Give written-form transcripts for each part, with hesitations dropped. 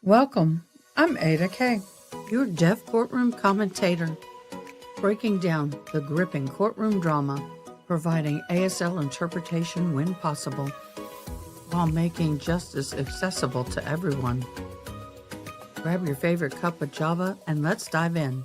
Welcome. I'm Ada Kay, your deaf courtroom commentator, breaking down the gripping courtroom drama, providing ASL interpretation when possible, while making justice accessible to everyone. Grab your favorite cup of Java and let's dive in.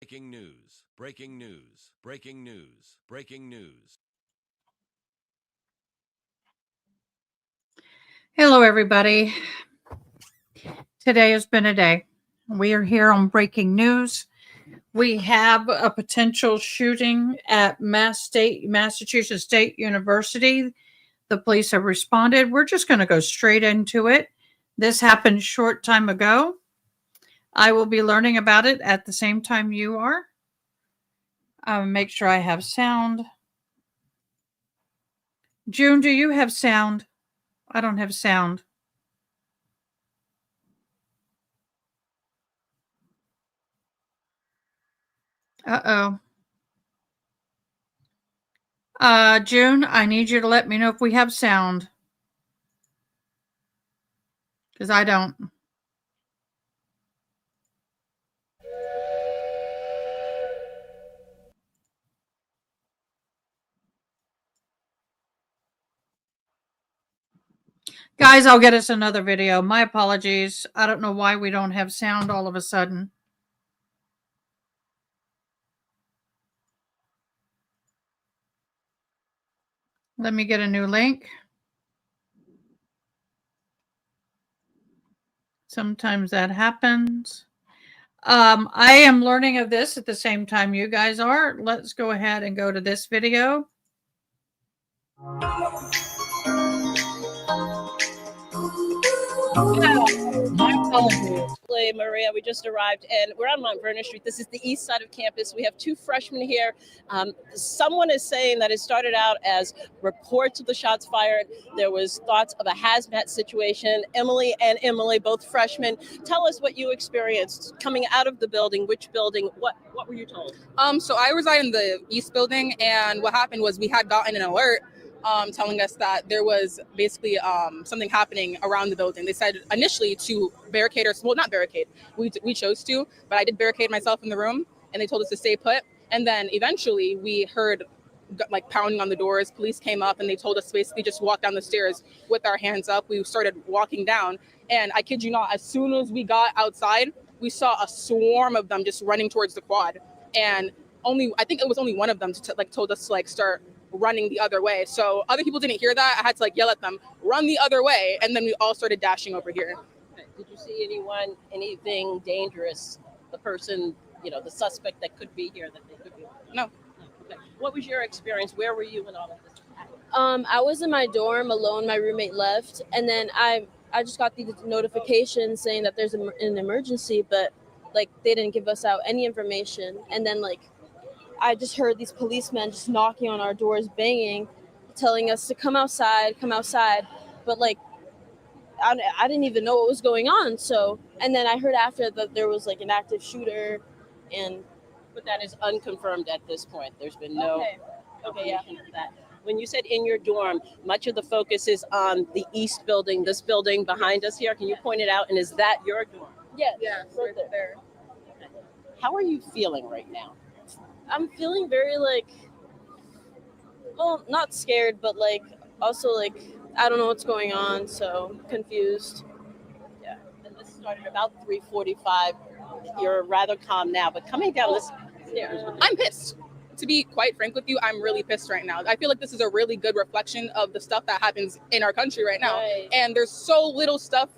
Breaking news, breaking news, breaking news, breaking news. Hello, everybody. Today has been a day. We are here on breaking news. We have a potential shooting at Massachusetts State University. The police have responded. We're just going to go straight into it. This happened short time ago. I will be learning about it at the same time you are. Make sure I have sound. June, do you have sound? I don't have sound. Uh-oh. June, I need you to let me know if we have sound. Because I don't. Guys, I'll get us another video. My apologies. I don't know why we don't have sound all of a sudden. Let me get a new link. Sometimes that happens. I am learning of this at the same time you guys are. Let's go ahead and go to this video. My apologies. Maria, we just arrived and we're on Mount Vernon Street. This is the east side of campus. We have two freshmen here. Someone is saying that it started out as reports of the shots fired. There was thoughts of a hazmat situation. Emily, both freshmen. Tell us what you experienced coming out of the building. Which building? What were you told? So I reside in the east building, and what happened was we had gotten an alert telling us that there was basically something happening around the building. They said initially to barricade not barricade. We chose to, but I did barricade myself in the room, and they told us to stay put. And then eventually we heard like pounding on the doors. Police came up and they told us to basically just walk down the stairs with our hands up. We started walking down, and I kid you not, as soon as we got outside, we saw a swarm of them just running towards the quad. And I think it was only one of them told us to start running the other way. So other people didn't hear that. I had to yell at them, run the other way. And then we all started dashing over here. Did you see anything dangerous? The person, the suspect that could be here, that they could be? No. Okay. What was your experience? Where were you in all of this? I was in my dorm alone. My roommate left, and then I just got the notification saying that there's an emergency, but they didn't give us out any information. And then I just heard these policemen just knocking on our doors, banging, telling us to come outside. But I didn't even know what was going on. So, and then I heard after that there was an active shooter, but that is unconfirmed at this point. There's been no confirmation of that. When you said in your dorm, much of the focus is on the east building, this building behind us here. Can you point it out? And is that your dorm? Yeah, right there. How are you feeling right now? I'm feeling very not scared, but also I don't know what's going on, so confused. Yeah, and this started about 3:45. You're rather calm now, but coming down this stairs. I'm pissed. To be quite frank with you, I'm really pissed right now. I feel like this is a really good reflection of the stuff that happens in our country right now. Right. And there's so little stuff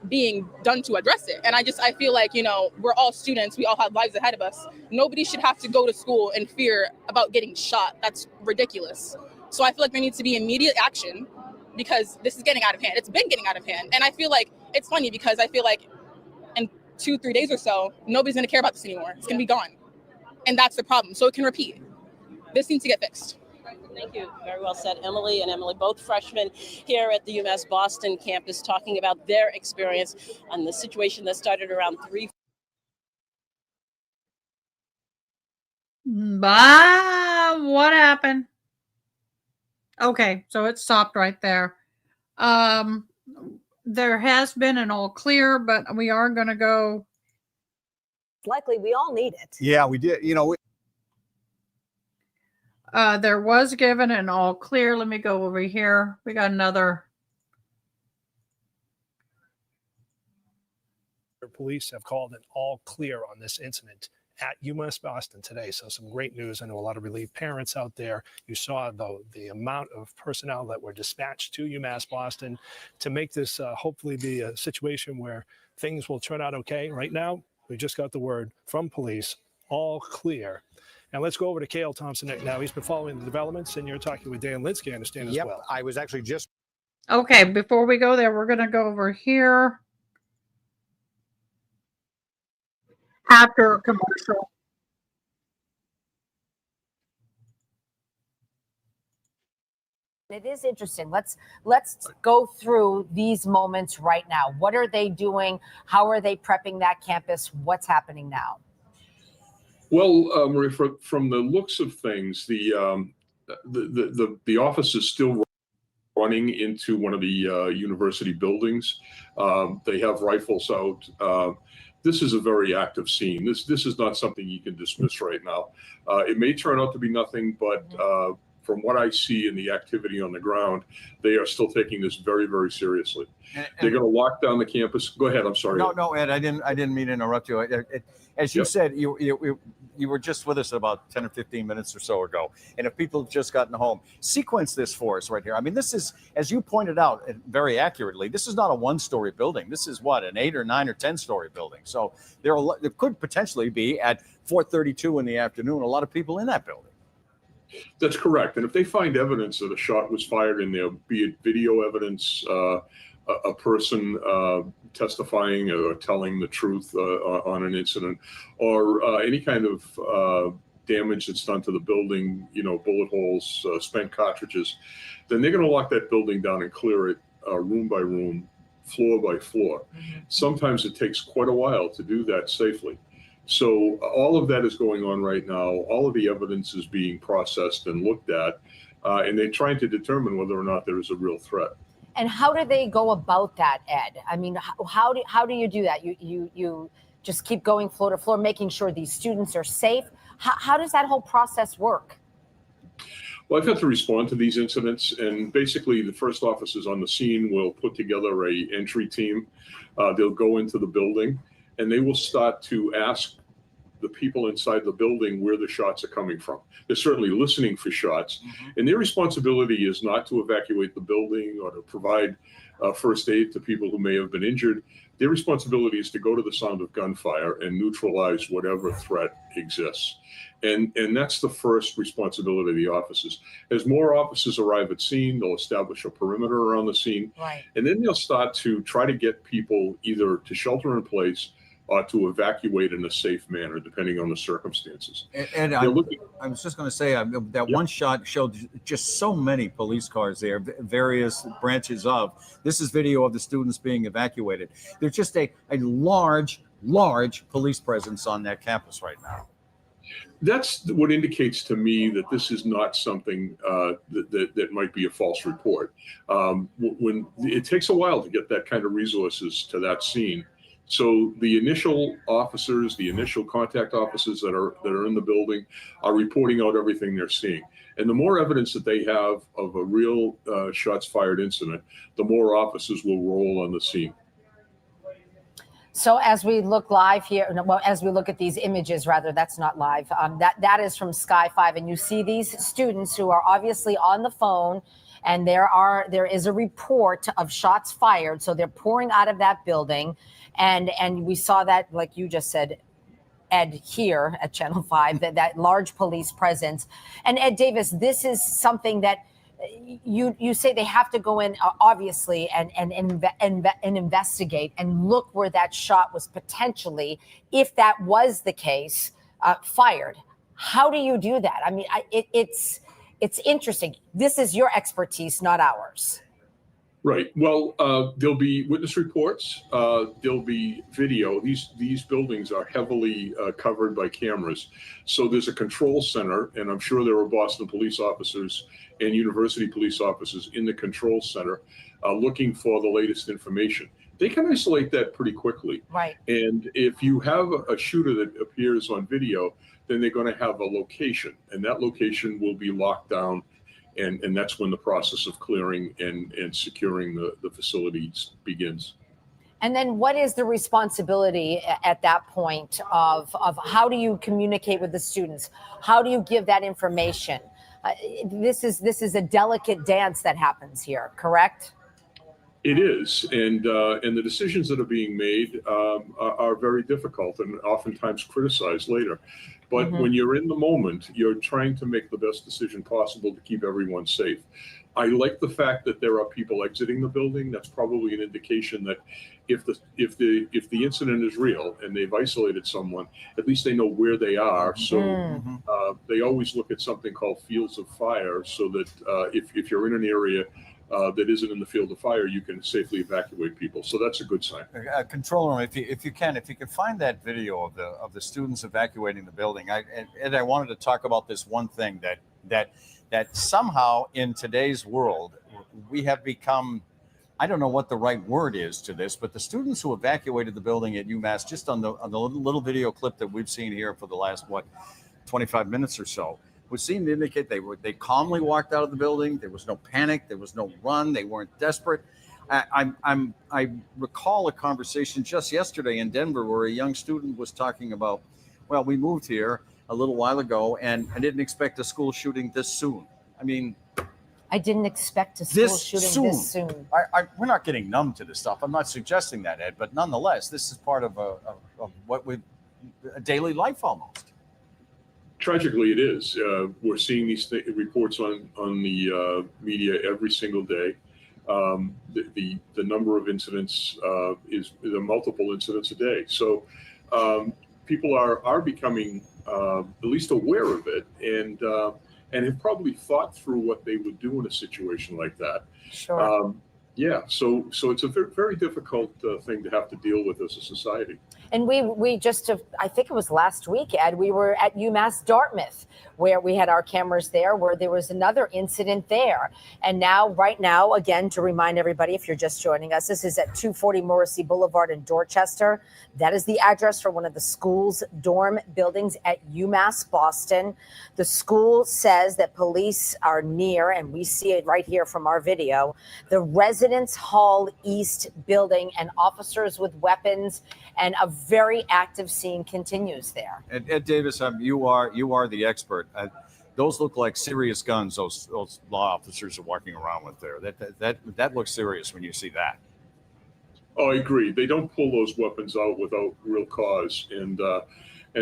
being done to address it. And I feel like, you know, we're all students. We all have lives ahead of us. Nobody should have to go to school in fear about getting shot. That's ridiculous. So I feel like there needs to be immediate action because this is getting out of hand. It's been getting out of hand. And I feel like it's funny because I feel like in 2-3 days or so, nobody's going to care about this anymore. It's going to be gone. And that's the problem. So it can repeat. This needs to get fixed. Thank you. Very well said. Emily and Emily, both freshmen here at the UMass Boston campus, talking about their experience on the situation that started around 3. What happened? Okay, so it stopped right there. There has been an all clear, but we are going to go. Likely, we all need it. Yeah, we did. You know, There was given an all clear. Let me go over here. We got another. Police have called an all clear on this incident at UMass Boston today. So some great news. I know a lot of relieved parents out there. You saw the amount of personnel that were dispatched to UMass Boston to make this hopefully be a situation where things will turn out okay. Right now, we just got the word from police, all clear. And let's go over to Cale Thompson now. He's been following the developments, and you're talking with Dan Linsky, I understand, as well. I was actually just. Okay, before we go there, we're going to go over here after a commercial. It is interesting. Let's go through these moments right now. What are they doing? How are they prepping that campus? What's happening now? Well, Marie, from the looks of things, the office is still running into one of the university buildings. They have rifles out. This is a very active scene. This is not something you can dismiss right now. It may turn out to be nothing, but from what I see in the activity on the ground, they are still taking this very, very seriously. They're going to lock down the campus. Go ahead. I'm sorry. No, Ed, I didn't mean to interrupt you. As you said, you were just with us about 10 or 15 minutes or so ago. And if people have just gotten home, sequence this for us right here. I mean, this is, as you pointed out very accurately, this is not a one-story building. This is what, an 8 or 9 or 10-story building. So there could potentially be at 4:32 in the afternoon, a lot of people in that building. That's correct. And if they find evidence that a shot was fired in there, be it video evidence, a person testifying or telling the truth on an incident, or any kind of damage that's done to the building, you know, bullet holes, spent cartridges, then they're going to lock that building down and clear it room by room, floor by floor. Sometimes it takes quite a while to do that safely. So all of that is going on right now. All of the evidence is being processed and looked at, and they're trying to determine whether or not there is a real threat. And how do they go about that, Ed? I mean, how do you do that? You just keep going floor to floor, making sure these students are safe. How does that whole process work? Well, I've had to respond to these incidents, and basically the first officers on the scene will put together a entry team. They'll go into the building, and they will start to ask the people inside the building where the shots are coming from. They're certainly listening for shots, and their responsibility is not to evacuate the building or to provide first aid to people who may have been injured. Their responsibility is to go to the sound of gunfire and neutralize whatever threat exists. And that's the first responsibility of the officers. As more officers arrive at scene, they'll establish a perimeter around the scene. Right. And then they'll start to try to get people either to shelter in place or to evacuate in a safe manner, depending on the circumstances. And I was just going to say that one shot showed just so many police cars there, various branches of. This is video of the students being evacuated. There's just a large police presence on that campus right now. That's what indicates to me that this is not something that might be a false report. When it takes a while to get that kind of resources to that scene. So the initial officers, the initial contact officers that are in the building are reporting out everything they're seeing. And the more evidence that they have of a real shots fired incident, the more officers will roll on the scene. So as we look live here, well, as we look at these images, rather, that's not live. That is from Sky 5, and you see these students who are obviously on the phone and there is a report of shots fired. So they're pouring out of that building, and we saw that, like you just said, Ed, here at Channel 5, that large police presence. And Ed Davis, this is something that you say they have to go in, obviously, and investigate and look where that shot was potentially, if that was the case, fired. How do you do that? I mean, it's interesting. This is your expertise, not ours. Right. Well, there'll be witness reports. There'll be video. These buildings are heavily covered by cameras. So there's a control center, and I'm sure there are Boston police officers and university police officers in the control center looking for the latest information. They can isolate that pretty quickly. Right. And if you have a shooter that appears on video, then they're going to have a location, and that location will be locked down. And that's when the process of clearing and securing the facilities begins. And then what is the responsibility at that point of how do you communicate with the students? How do you give that information? This is a delicate dance that happens here, correct? It is, and the decisions that are being made are very difficult and oftentimes criticized later. But when you're in the moment, you're trying to make the best decision possible to keep everyone safe. I like the fact that there are people exiting the building. That's probably an indication that if the incident is real and they've isolated someone, at least they know where they are. So they always look at something called fields of fire, so that if you're in an area that isn't in the field of fire, you can safely evacuate people. So that's a good sign. Control room, if you can find that video of the students evacuating the building. I wanted to talk about this one thing that somehow in today's world we have become, I don't know what the right word is to this, but the students who evacuated the building at UMass, just on the little video clip that we've seen here for the last 25 minutes or so, would seem to indicate they calmly walked out of the building. There was no panic. There was no run. They weren't desperate. I recall a conversation just yesterday in Denver where a young student was talking about, well, we moved here a little while ago and I didn't expect a school shooting this soon. I mean, I didn't expect a school shooting this soon. We're not getting numb to this stuff. I'm not suggesting that, Ed, but nonetheless, this is part of a daily life almost. Tragically, it is. We're seeing these reports on the media every single day. The number of incidents there are multiple incidents a day. So people are becoming at least aware of it and have probably thought through what they would do in a situation like that. Sure. So it's a very, very difficult thing to have to deal with as a society. And we just, I think it was last week, Ed, we were at UMass Dartmouth, where we had our cameras there, where there was another incident there. And now, right now, again, to remind everybody, if you're just joining us, this is at 240 Morrissey Boulevard in Dorchester. That is the address for one of the school's dorm buildings at UMass Boston. The school says that police are near, and we see it right here from our video, the Residence Hall East building, and officers with weapons, and a very active scene continues there. Ed Davis, you are the expert. Those look like serious guns. Those law officers are walking around with there. That looks serious when you see that. Oh, I agree. They don't pull those weapons out without real cause, and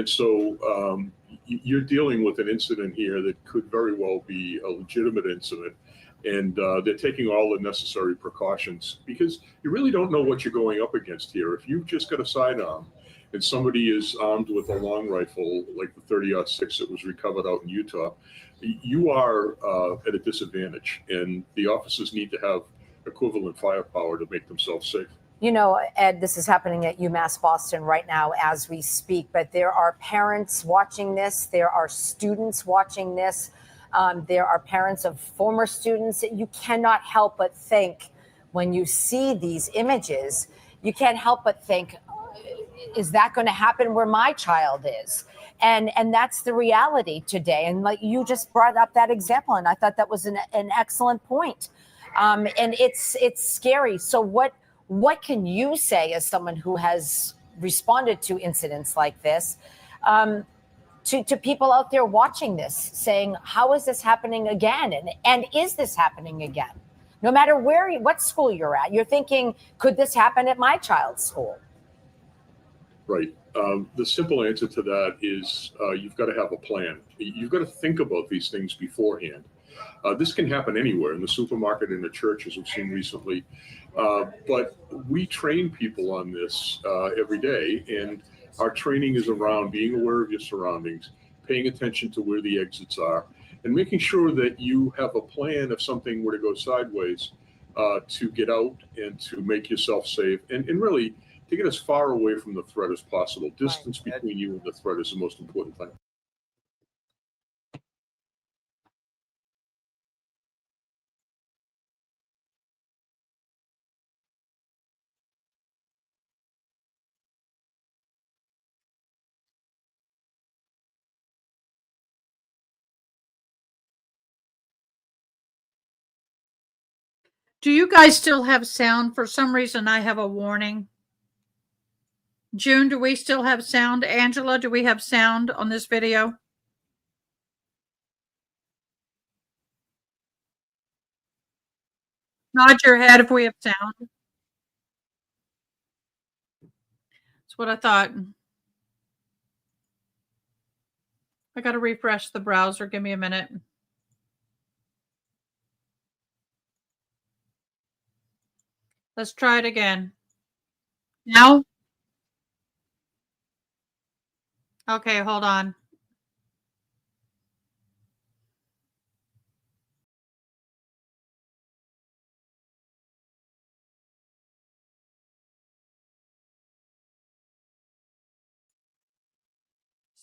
so you're dealing with an incident here that could very well be a legitimate incident. And they're taking all the necessary precautions because you really don't know what you're going up against here. If you've just got a sidearm and somebody is armed with a long rifle, like the 30-06 that was recovered out in Utah, you are at a disadvantage. And the officers need to have equivalent firepower to make themselves safe. You know, Ed, this is happening at UMass Boston right now as we speak, but there are parents watching this. There are students watching this. There are parents of former students. You cannot help but think when you see these images, you can't help but think, is that going to happen where my child is? And that's the reality today. And like you just brought up that example, and I thought that was an excellent point. And it's scary. So what can you say as someone who has responded to incidents like this? to people out there watching this, saying, how is this happening again? And is this happening again? No matter what school you're at, you're thinking, could this happen at my child's school? Right. The simple answer to that is you've got to have a plan. You've got to think about these things beforehand. This can happen anywhere, in the supermarket, in the church, as we've seen recently. But we train people on this every day, and our training is around being aware of your surroundings, paying attention to where the exits are, and making sure that you have a plan if something were to go sideways to get out and to make yourself safe, and really to get as far away from the threat as possible. Distance between you and the threat is the most important thing. Do you guys still have sound? For some reason, I have a warning. June, do we still have sound? Angela, do we have sound on this video? Nod your head if we have sound. That's what I thought. I got to refresh the browser. Give me a minute. Let's try it again. Now? Okay, hold on.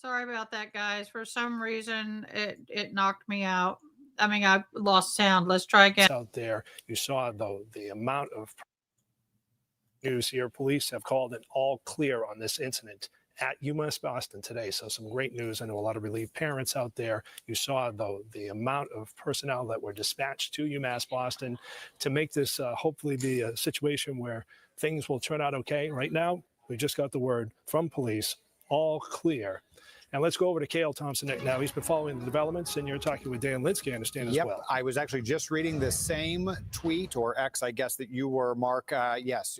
Sorry about that, guys. For some reason, it knocked me out. I mean, I lost sound. Let's try again. Out there, you saw the amount of news here. Police have called it all clear on this incident at UMass Boston today. So some great news. I know a lot of relieved parents out there. You saw the amount of personnel that were dispatched to UMass Boston to make this hopefully be a situation where things will turn out okay. Right now, we just got the word from police, all clear. And let's go over to Cale Thompson now. He's been following the developments, and you're talking with Dan Linsky, I understand, as well. I was actually just reading the same tweet, or X, I guess, that you were, Mark. Yes,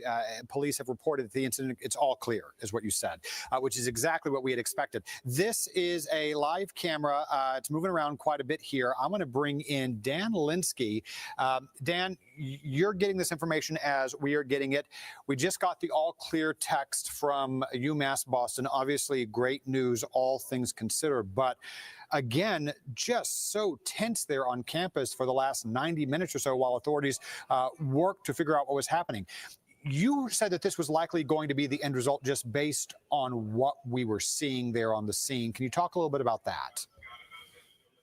police have reported that the incident, it's all clear, is what you said, which is exactly what we had expected. This is a live camera. It's moving around quite a bit here. I'm going to bring in Dan Linsky. Dan, you're getting this information as we are getting it. We just got the all clear text from UMass Boston. Obviously, great news, all things considered, but again, just so tense there on campus for the last 90 minutes or so while authorities worked to figure out what was happening. You said that this was likely going to be the end result just based on what we were seeing there on the scene. Can you talk a little bit about that?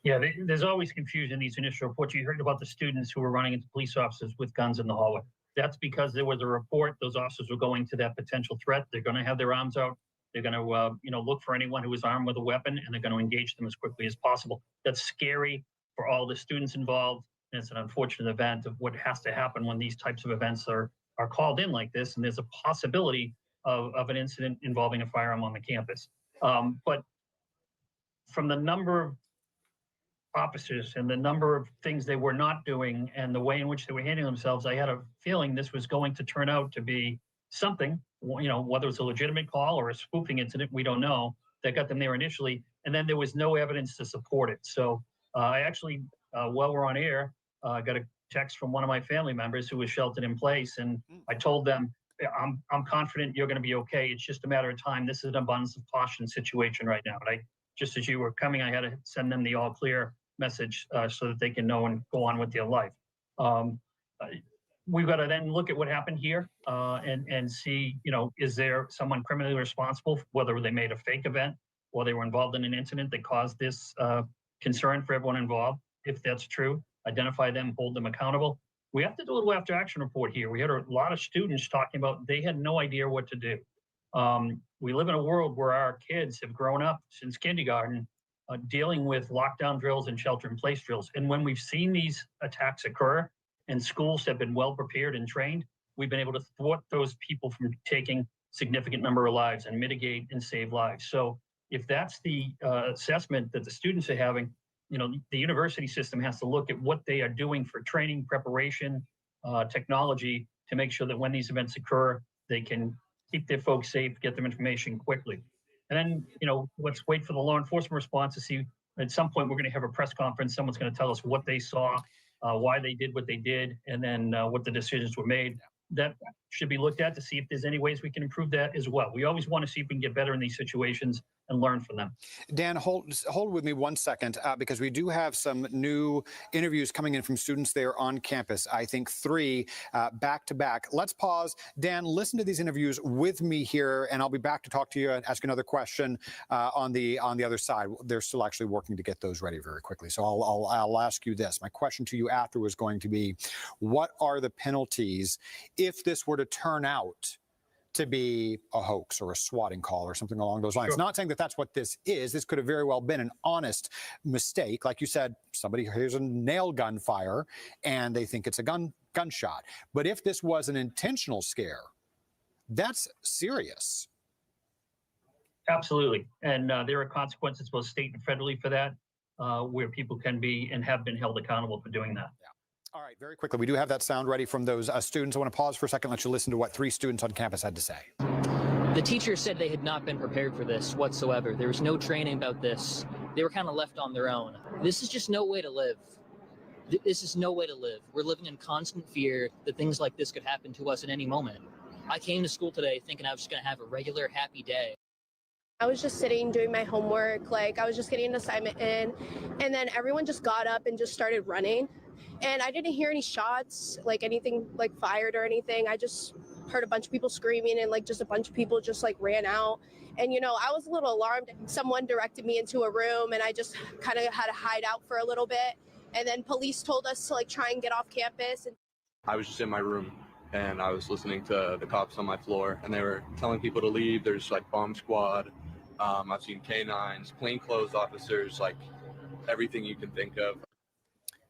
Yeah, there's always confusion in these initial reports. You heard about the students who were running into police officers with guns in the hallway. That's because there was a report. Those officers were going to that potential threat. They're going to have their arms out. They're going to, look for anyone who is armed with a weapon, and they're going to engage them as quickly as possible. That's scary for all the students involved, and it's an unfortunate event of what has to happen when these types of events are called in like this, and there's a possibility of an incident involving a firearm on the campus. But from the number of officers and the number of things they were not doing and the way in which they were handling themselves, I had a feeling this was going to turn out to be something, whether it's a legitimate call or a spoofing incident, we don't know, that got them there initially. And then there was no evidence to support it. So I actually, while we're on air, got a text from one of my family members who was sheltered in place. And I told them, I'm confident you're going to be okay. It's just a matter of time. This is an abundance of caution situation right now. And just as you were coming, I had to send them the all clear message so that they can know and go on with their life. We've got to then look at what happened here and see, is there someone criminally responsible, whether they made a fake event or they were involved in an incident that caused this concern for everyone involved. If that's true, identify them, hold them accountable. We have to do a little after action report here. We had a lot of students talking about they had no idea what to do. We live in a world where our kids have grown up since kindergarten dealing with lockdown drills and shelter-in-place drills. And when we've seen these attacks occur and schools have been well prepared and trained, we've been able to thwart those people from taking significant number of lives and mitigate and save lives. So if that's the assessment that the students are having, the university system has to look at what they are doing for training, preparation, technology to make sure that when these events occur, they can keep their folks safe, get them information quickly. And then, let's wait for the law enforcement response to see. At some point, we're going to have a press conference. Someone's going to tell us what they saw, why they did what they did, and then what the decisions were made. That should be looked at to see if there's any ways we can improve that as well. We always want to see if we can get better in these situations and learn from them. Dan, hold with me 1 second, because we do have some new interviews coming in from students there on campus. I think 3 back to back. Let's pause. Dan, listen to these interviews with me here, and I'll be back to talk to you and ask another question on the other side. They're still actually working to get those ready very quickly. So I'll ask you this. My question to you after was going to be, what are the penalties if this were to turn out to be a hoax or a swatting call or something along those lines? Sure. Not saying that that's what this is. This could have very well been an honest mistake. Like you said, somebody hears a nail gun fire and they think it's a gunshot. But if this was an intentional scare, that's serious. Absolutely. And there are consequences, both state and federally, for that, where people can be and have been held accountable for doing that. Yeah. All right, very quickly, we do have that sound ready from those students. I want to pause for a second, let you listen to what 3 students on campus had to say. The teachers said they had not been prepared for this whatsoever. There was no training about this. They were kind of left on their own. This is just no way to live. This is no way to live. We're living in constant fear that things like this could happen to us at any moment. I came to school today thinking I was just going to have a regular, happy day. I was just sitting doing my homework, I was just getting an assignment in, and then everyone just got up and just started running. And I didn't hear any shots, anything fired or anything. I just heard a bunch of people screaming, and just a bunch of people just ran out. And I was a little alarmed. Someone directed me into a room, and I just kind of had to hide out for a little bit. And then police told us to try and get off campus. And I was just in my room and I was listening to the cops on my floor, and they were telling people to leave. There's bomb squad. I've seen canines, plainclothes officers, everything you can think of.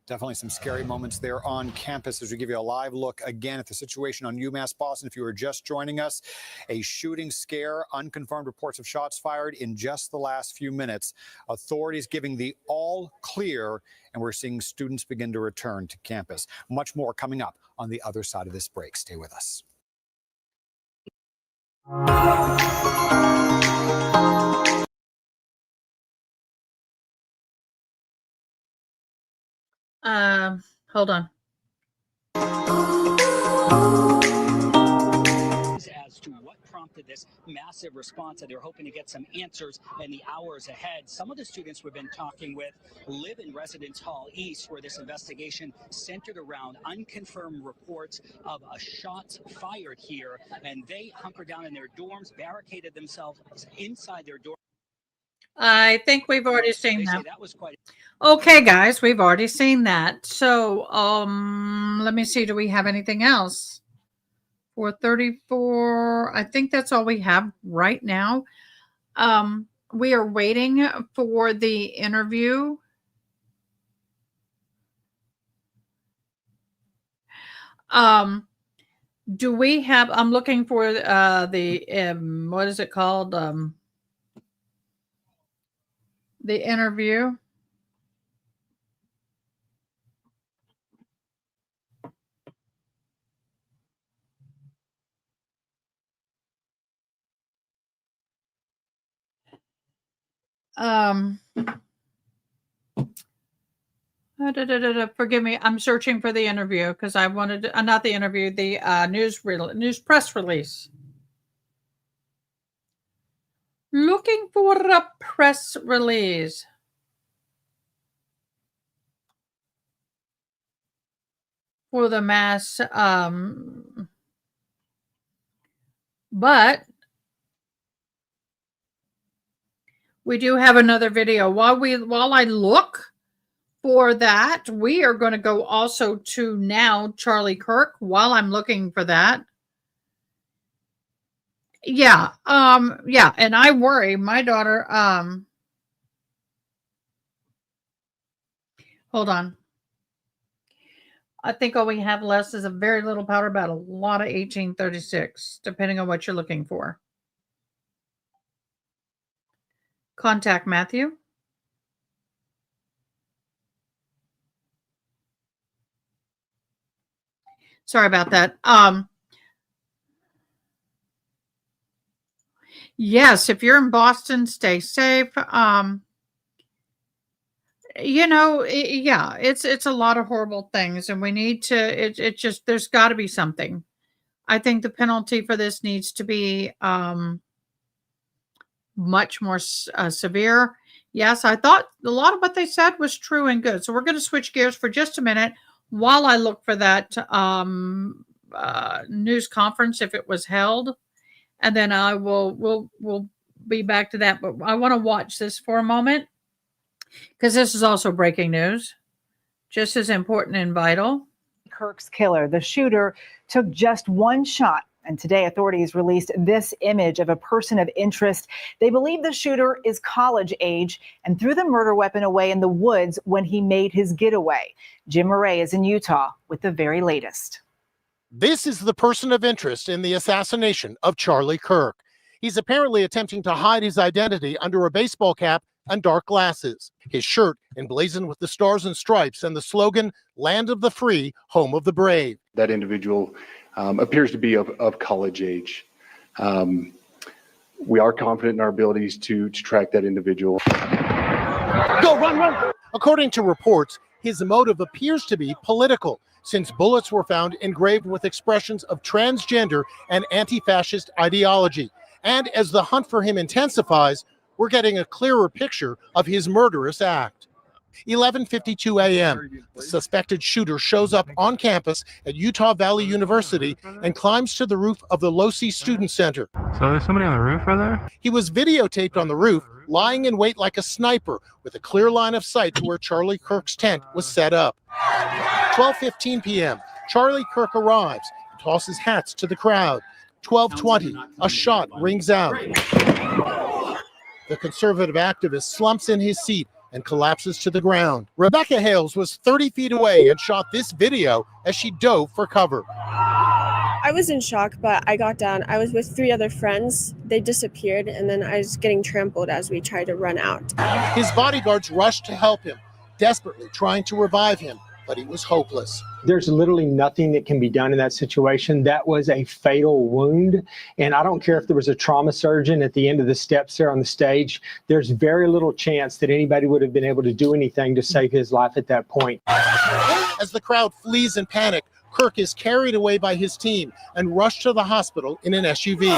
Definitely some scary moments there on campus as we give you a live look again at the situation on UMass Boston. If you were just joining us, a shooting scare, unconfirmed reports of shots fired in just the last few minutes. Authorities giving the all clear, and we're seeing students begin to return to campus. Much more coming up on the other side of this break. Stay with us. Hold on. As to what prompted this massive response, and they're hoping to get some answers in the hours ahead. Some of the students we've been talking with live in Residence Hall East, where this investigation centered around unconfirmed reports of a shots fired here, and they hunkered down in their dorms, barricaded themselves inside their dorms. I think we've already seen that. Okay, guys, we've already seen that. So, let me see. Do we have anything else? 4:34. I think that's all we have right now. We are waiting for the interview. Do we have? I'm looking for the what is it called? The interview. Forgive me. I'm searching for the interview because I wanted not the interview, the news press release. Looking for a press release. For the mass, but we do have another video. While I look for that, we are going to go also to now Charlie Kirk while I'm looking for that. Yeah, and I worry my daughter, hold on. I think all we have less is a very little powder, but a lot of 1836, depending on what you're looking for. contact Matthew. Sorry about that. Yes, if you're in Boston, stay safe. Yeah, it's a lot of horrible things, and we need to. It just there's got to be something. I think the penalty for this needs to be much more severe. Yes, I thought a lot of what they said was true and good. So we're going to switch gears for just a minute while I look for that news conference if it was held, and then I we'll be back to that. But I want to watch this for a moment because this is also breaking news, just as important and vital. Kirk's killer, the shooter, took just one shot. And today, authorities released this image of a person of interest. They believe the shooter is college age and threw the murder weapon away in the woods when he made his getaway. Jim Murray is in Utah with the very latest. This is the person of interest in the assassination of Charlie Kirk. He's apparently attempting to hide his identity under a baseball cap and dark glasses. His shirt emblazoned with the stars and stripes and the slogan, "Land of the Free, Home of the Brave." That individual appears to be of college age. We are confident in our abilities to track that individual. Go, run! According to reports, his motive appears to be political, since bullets were found engraved with expressions of transgender and anti-fascist ideology. And as the hunt for him intensifies, we're getting a clearer picture of his murderous act. 11:52 a.m. The suspected shooter shows up on campus at Utah Valley University and climbs to the roof of the Losi Student Center. So there's somebody on the roof right there? He was videotaped on the roof, lying in wait like a sniper, with a clear line of sight to where Charlie Kirk's tent was set up. 12:15 p.m. Charlie Kirk arrives and tosses hats to the crowd. 12:20, a shot rings out. The conservative activist slumps in his seat and collapses to the ground. Rebecca Hales was 30 feet away and shot this video as she dove for cover. I was in shock, but I got down. I was with 3 other friends. They disappeared, and then I was getting trampled as we tried to run out. His bodyguards rushed to help him, desperately trying to revive him, but he was hopeless. There's literally nothing that can be done in that situation. That was a fatal wound. And I don't care if there was a trauma surgeon at the end of the steps there on the stage. There's very little chance that anybody would have been able to do anything to save his life at that point. As the crowd flees in panic, Kirk is carried away by his team and rushed to the hospital in an SUV.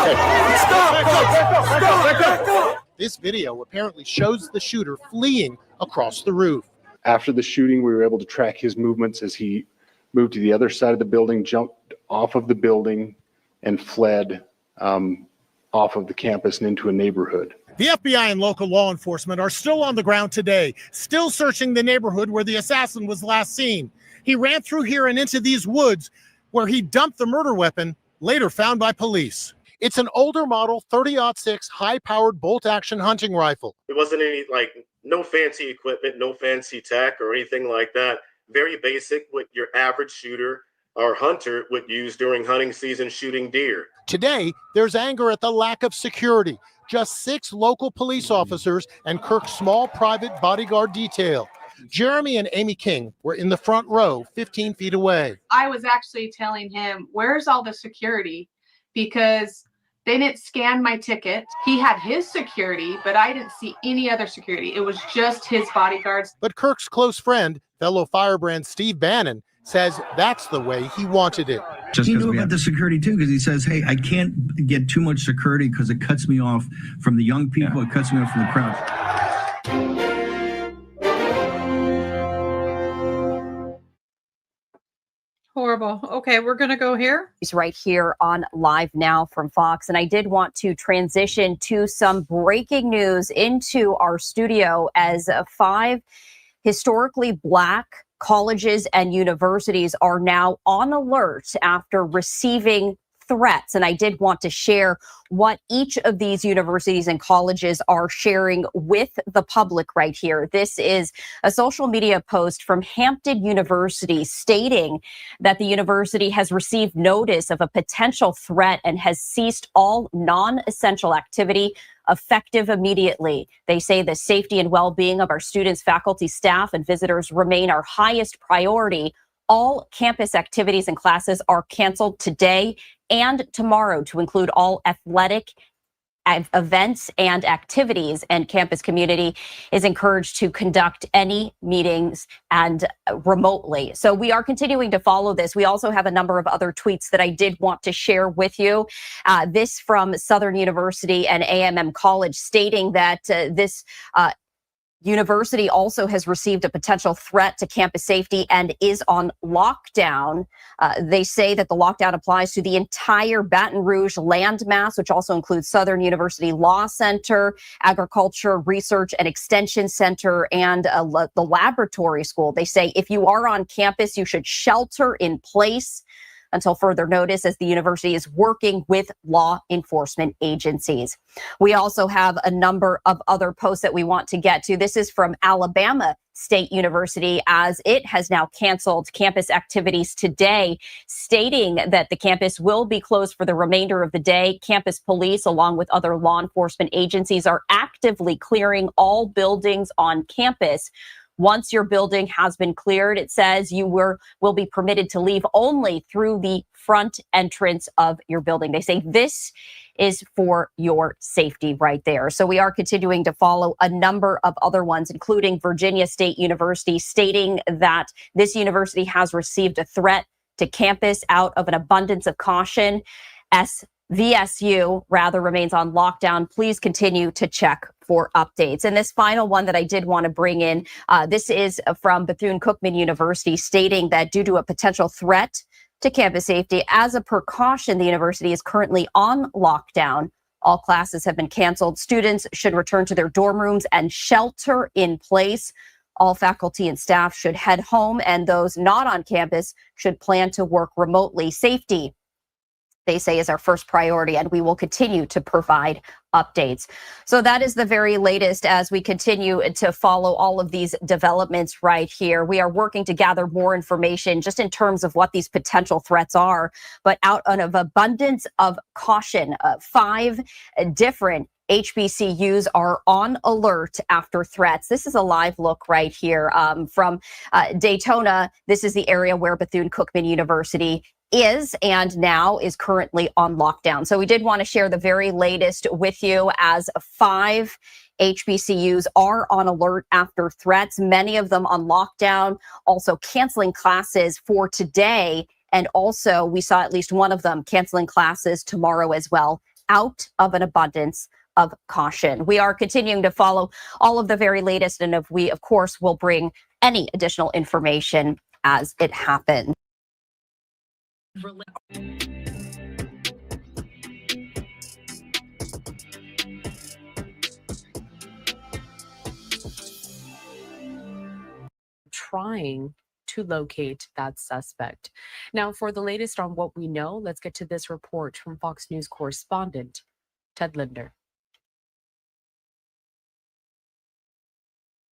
Stop! This video apparently shows the shooter fleeing across the roof. After the shooting, we were able to track his movements as he moved to the other side of the building, jumped off of the building, and fled off of the campus and into a neighborhood. The FBI and local law enforcement are still on the ground today, still searching the neighborhood where the assassin was last seen. He ran through here and into these woods where he dumped the murder weapon, later found by police. It's an older model 30-06 high-powered bolt-action hunting rifle. It wasn't any, no fancy equipment, no fancy tech or anything like that. Very basic, what your average shooter or hunter would use during hunting season shooting deer. Today, there's anger at the lack of security. Just 6 local police officers and Kirk's small private bodyguard detail. Jeremy and Amy King were in the front row, 15 feet away. I was actually telling him, where's all the security? Because they didn't scan my ticket. He had his security, but I didn't see any other security. It was just his bodyguards. But Kirk's close friend, fellow firebrand Steve Bannon, says that's the way he wanted it. He knew about the security too, because he says, hey, I can't get too much security because it cuts me off from the young people. It cuts me off from the crowd. Horrible. Okay, we're going to go here. He's right here on Live Now from Fox. And I did want to transition to some breaking news into our studio as 5 historically Black colleges and universities are now on alert after receiving threats. And I did want to share what each of these universities and colleges are sharing with the public right here. This is a social media post from Hampton University stating that the university has received notice of a potential threat and has ceased all non-essential activity effective immediately. They say the safety and well-being of our students, faculty, staff, and visitors remain our highest priority. All campus activities and classes are canceled today and tomorrow to include all athletic events and activities, and campus community is encouraged to conduct any meetings and remotely. So we are continuing to follow this. We also have a number of other tweets that I did want to share with you. This from Southern University and AMM College stating that this university also has received a potential threat to campus safety and is on lockdown. They say that the lockdown applies to the entire Baton Rouge landmass, which also includes Southern University Law Center, Agriculture Research and Extension Center, and the laboratory school. They say if you are on campus, you should shelter in place until further notice, as the university is working with law enforcement agencies. We also have a number of other posts that we want to get to. This is from Alabama State University, as it has now canceled campus activities today, stating that the campus will be closed for the remainder of the day. Campus police, along with other law enforcement agencies, are actively clearing all buildings on campus. Once your building has been cleared, it says you will be permitted to leave only through the front entrance of your building. They say this is for your safety right there. So we are continuing to follow a number of other ones, including Virginia State University, stating that this university has received a threat to campus out of an abundance of caution. VSU rather remains on lockdown. Please continue to check for updates. And this final one that I did want to bring in, this is from Bethune-Cookman University, stating that due to a potential threat to campus safety, as a precaution, the university is currently on lockdown. All classes have been canceled. Students should return to their dorm rooms and shelter in place. All faculty and staff should head home, and those not on campus should plan to work remotely. Safety, they say, is our first priority, and we will continue to provide updates. So that is the very latest as we continue to follow all of these developments right here. We are working to gather more information just in terms of what these potential threats are, but out of abundance of caution, 5 different HBCUs are on alert after threats. This is a live look right here from Daytona. This is the area where Bethune-Cookman University is and now is currently on lockdown. So we did want to share the very latest with you, as 5 HBCUs are on alert after threats, many of them on lockdown, also canceling classes for today. And also we saw at least one of them canceling classes tomorrow as well, out of an abundance of caution. We are continuing to follow all of the very latest, and we, of course, will bring any additional information as it happens. Trying to locate that suspect. Now, for the latest on what we know, let's get to this report from Fox News correspondent Ted Linder.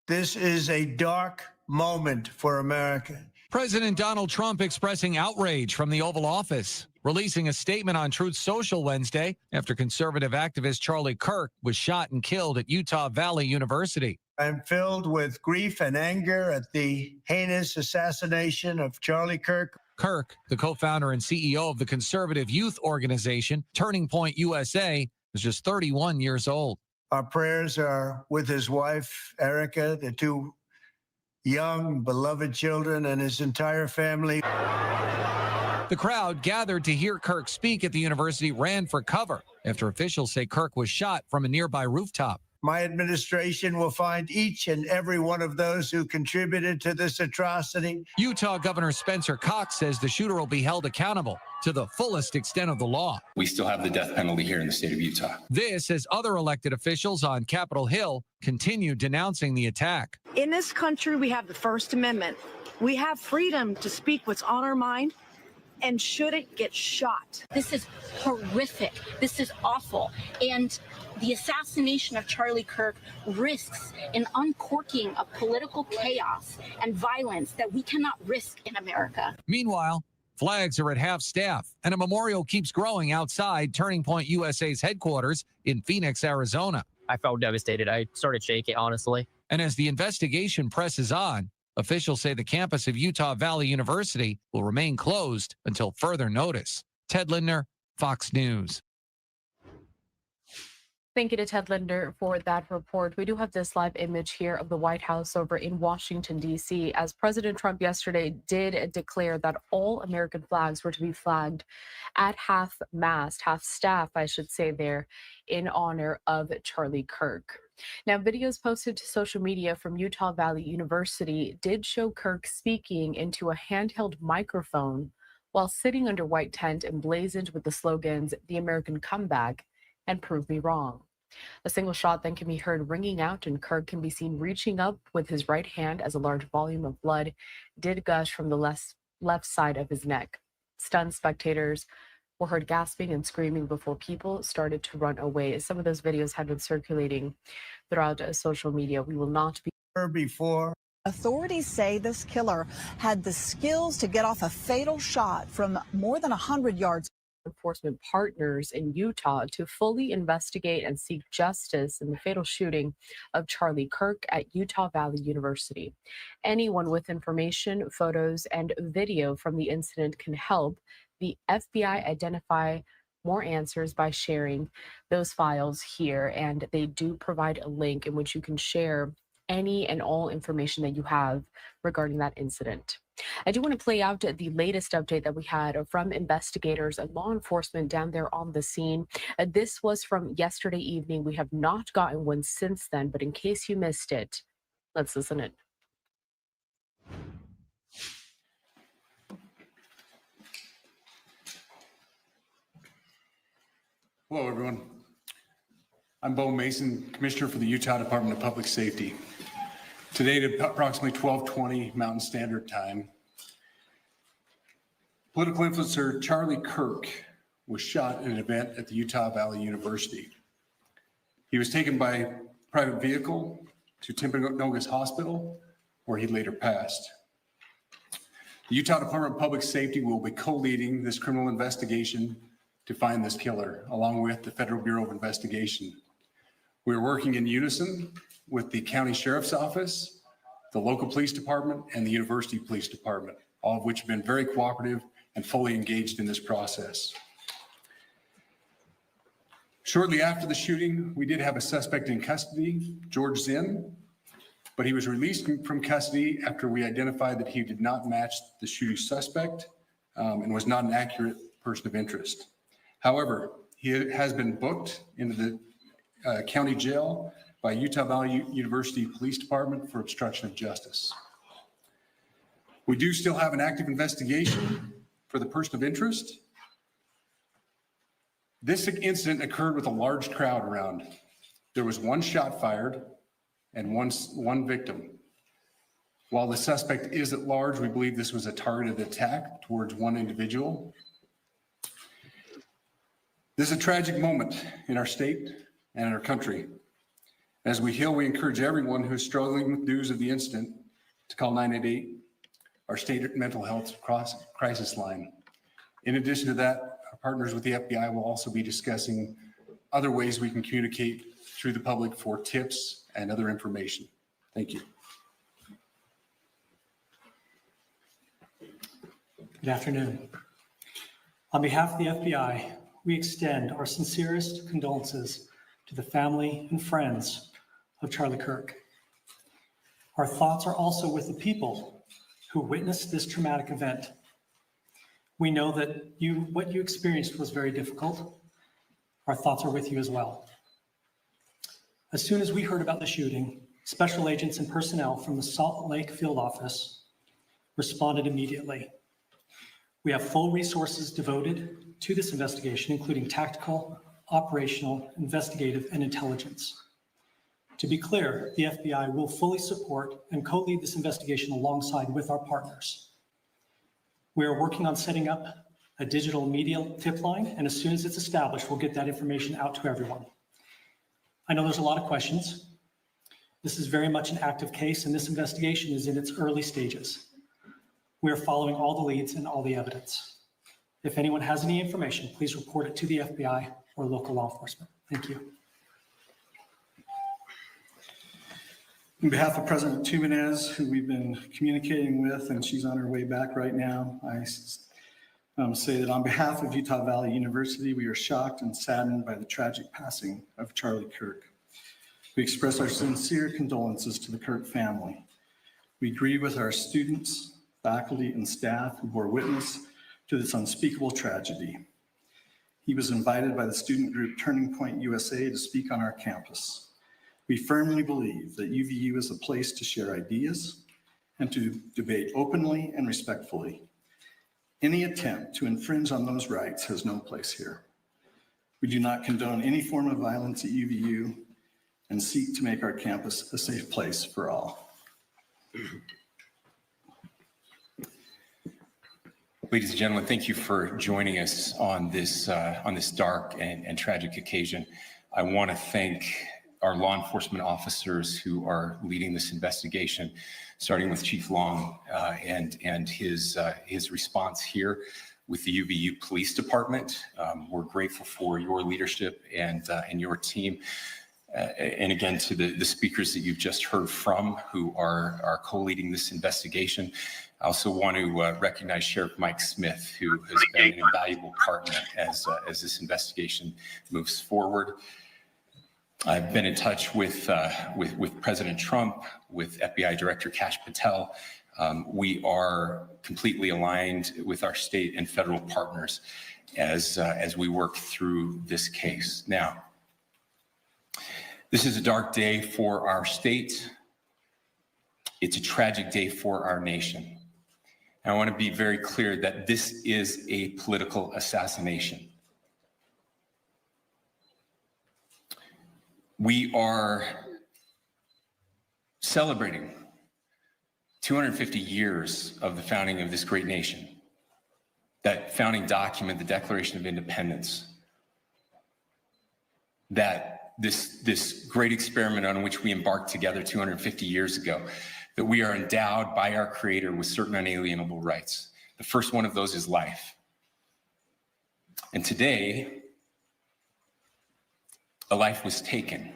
This is a dark moment for America. President Donald Trump expressing outrage from the Oval Office, releasing a statement on Truth Social Wednesday after conservative activist Charlie Kirk was shot and killed at Utah Valley University. I'm filled with grief and anger at the heinous assassination of Charlie Kirk. Kirk, the co-founder and CEO of the conservative youth organization Turning Point USA, was just 31 years old. Our prayers are with his wife, Erica, the 2 young, beloved children, and his entire family. The crowd gathered to hear Kirk speak at the university ran for cover after officials say Kirk was shot from a nearby rooftop. My administration will find each and every one of those who contributed to this atrocity. Utah Governor Spencer Cox says the shooter will be held accountable to the fullest extent of the law. We still have the death penalty here in the state of Utah. This as other elected officials on Capitol Hill continue denouncing the attack. In this country, we have the First Amendment. We have freedom to speak what's on our mind, and shouldn't get shot. This is horrific. This is awful. And the assassination of Charlie Kirk risks an uncorking of political chaos and violence that we cannot risk in America. Meanwhile, flags are at half staff, and a memorial keeps growing outside Turning Point USA's headquarters in Phoenix, Arizona. I felt devastated. I started shaking, honestly. And as the investigation presses on, officials say the campus of Utah Valley University will remain closed until further notice. Ted Lindner, Fox News. Thank you to Ted Linder for that report. We do have this live image here of the White House over in Washington, D.C., as President Trump yesterday did declare that all American flags were to be flagged at half-mast, half-staff, I should say there, in honor of Charlie Kirk. Now, videos posted to social media from Utah Valley University did show Kirk speaking into a handheld microphone while sitting under white tent emblazoned with the slogans, "The American Comeback" and "Prove Me Wrong." A single shot then can be heard ringing out, and Kirk can be seen reaching up with his right hand as a large volume of blood did gush from the left side of his neck. Stunned spectators were heard gasping and screaming before people started to run away. Some of those videos have been circulating throughout social media. We will not be before. Authorities say this killer had the skills to get off a fatal shot from more than 100 yards. Enforcement partners in Utah to fully investigate and seek justice in the fatal shooting of Charlie Kirk at Utah Valley University. Anyone with information, photos, and video from the incident can help the FBI identify more answers by sharing those files here. And they do provide a link in which you can share any and all information that you have regarding that incident. I do want to play out the latest update that we had from investigators and law enforcement down there on the scene. This was from yesterday evening. We have not gotten one since then, but in case you missed it, let's listen in. Hello, everyone. I'm Bo Mason, Commissioner for the Utah Department of Public Safety. Today at approximately 12:20 Mountain Standard Time, political influencer Charlie Kirk was shot in an event at the Utah Valley University. He was taken by private vehicle to Timpanogos Hospital, where he later passed. The Utah Department of Public Safety will be co-leading this criminal investigation to find this killer, along with the Federal Bureau of Investigation. We're working in unison with the County Sheriff's Office, the local police department, and the University Police Department, all of which have been very cooperative and fully engaged in this process. Shortly after the shooting, we did have a suspect in custody, George Zinn, but he was released from custody after we identified that he did not match the shooting suspect and was not an accurate person of interest. However, he has been booked into the county jail by Utah Valley University Police Department for obstruction of justice. We do still have an active investigation for the person of interest. This incident occurred with a large crowd around. There was one shot fired and one victim. While the suspect is at large, we believe this was a targeted attack towards one individual. This is a tragic moment in our state and in our country. As we heal, we encourage everyone who is struggling with news of the incident to call 988, our state mental health crisis line. In addition to that, our partners with the FBI will also be discussing other ways we can communicate through the public for tips and other information. Thank you. Good afternoon. On behalf of the FBI, we extend our sincerest condolences to the family and friends of Charlie Kirk. Our thoughts are also with the people who witnessed this traumatic event. We know that what you experienced was very difficult. Our thoughts are with you as well. As soon as we heard about the shooting, special agents and personnel from the Salt Lake field office responded immediately. We have full resources devoted to this investigation, including tactical, operational, investigative, and intelligence. To be clear, the FBI will fully support and co-lead this investigation alongside with our partners. We are working on setting up a digital media tip line, and as soon as it's established, we'll get that information out to everyone. I know there's a lot of questions. This is very much an active case, and this investigation is in its early stages. We are following all the leads and all the evidence. If anyone has any information, please report it to the FBI or local law enforcement. Thank you. On behalf of President Tumenez, who we've been communicating with, and she's on her way back right now, I say that on behalf of Utah Valley University, we are shocked and saddened by the tragic passing of Charlie Kirk. We express our sincere condolences to the Kirk family. We grieve with our students, faculty, and staff who bore witness to this unspeakable tragedy. He was invited by the student group Turning Point USA to speak on our campus. We firmly believe that UVU is a place to share ideas and to debate openly and respectfully. Any attempt to infringe on those rights has no place here. We do not condone any form of violence at UVU and seek to make our campus a safe place for all. Ladies and gentlemen, thank you for joining us on this dark and tragic occasion. I want to thank our law enforcement officers who are leading this investigation, starting with Chief Long and his response here with the UVU Police Department. We're grateful for your leadership and your team. And again, to the speakers that you've just heard from who are co-leading this investigation. I also want to recognize Sheriff Mike Smith, who has been an invaluable partner as this investigation moves forward. I've been in touch with President Trump, with FBI Director Kash Patel. We are completely aligned with our state and federal partners as we work through this case. Now, this is a dark day for our state. It's a tragic day for our nation. And I want to be very clear that this is a political assassination. We are celebrating 250 years of the founding of this great nation. That founding document, the Declaration of Independence, that this great experiment on which we embarked together 250 years ago, that we are endowed by our Creator with certain unalienable rights. The first one of those is life. And today, a life was taken.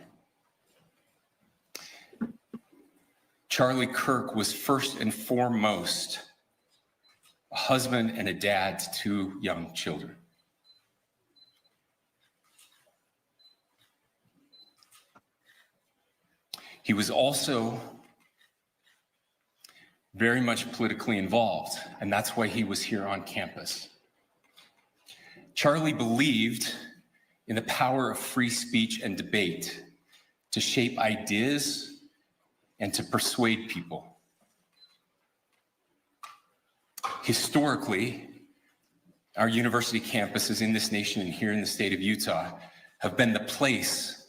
Charlie Kirk was first and foremost a husband and a dad to two young children. He was also very much politically involved, and that's why he was here on campus. Charlie believed in the power of free speech and debate to shape ideas and to persuade people. Historically, our university campuses in this nation and here in the state of Utah have been the place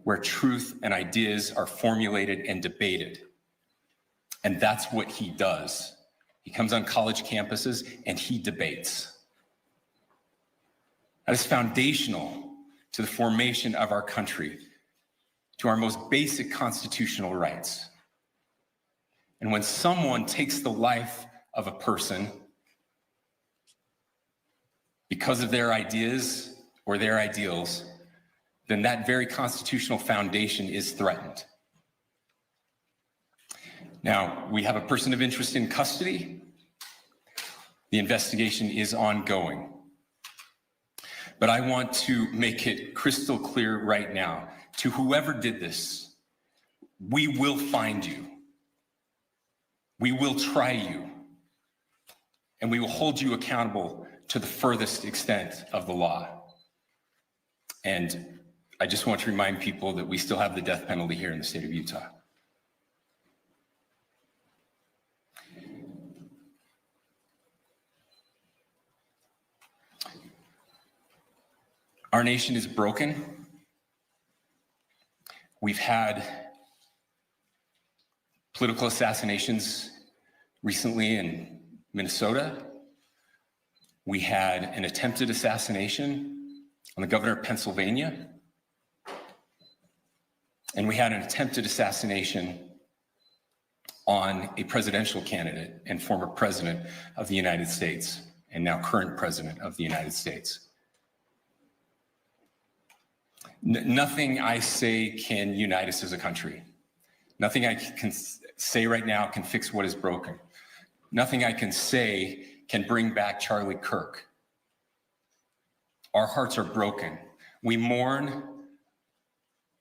where truth and ideas are formulated and debated. And that's what he does. He comes on college campuses and he debates. That is foundational to the formation of our country, to our most basic constitutional rights. And when someone takes the life of a person because of their ideas or their ideals, then that very constitutional foundation is threatened. Now, we have a person of interest in custody. The investigation is ongoing. But I want to make it crystal clear right now, to whoever did this, we will find you. We will try you. And we will hold you accountable to the furthest extent of the law. And I just want to remind people that we still have the death penalty here in the state of Utah. Our nation is broken. We've had political assassinations recently in Minnesota. We had an attempted assassination on the governor of Pennsylvania. And we had an attempted assassination on a presidential candidate and former president of the United States, and now current president of the United States. Nothing I say can unite us as a country. Nothing I can say right now can fix what is broken. Nothing I can say can bring back Charlie Kirk. Our hearts are broken. We mourn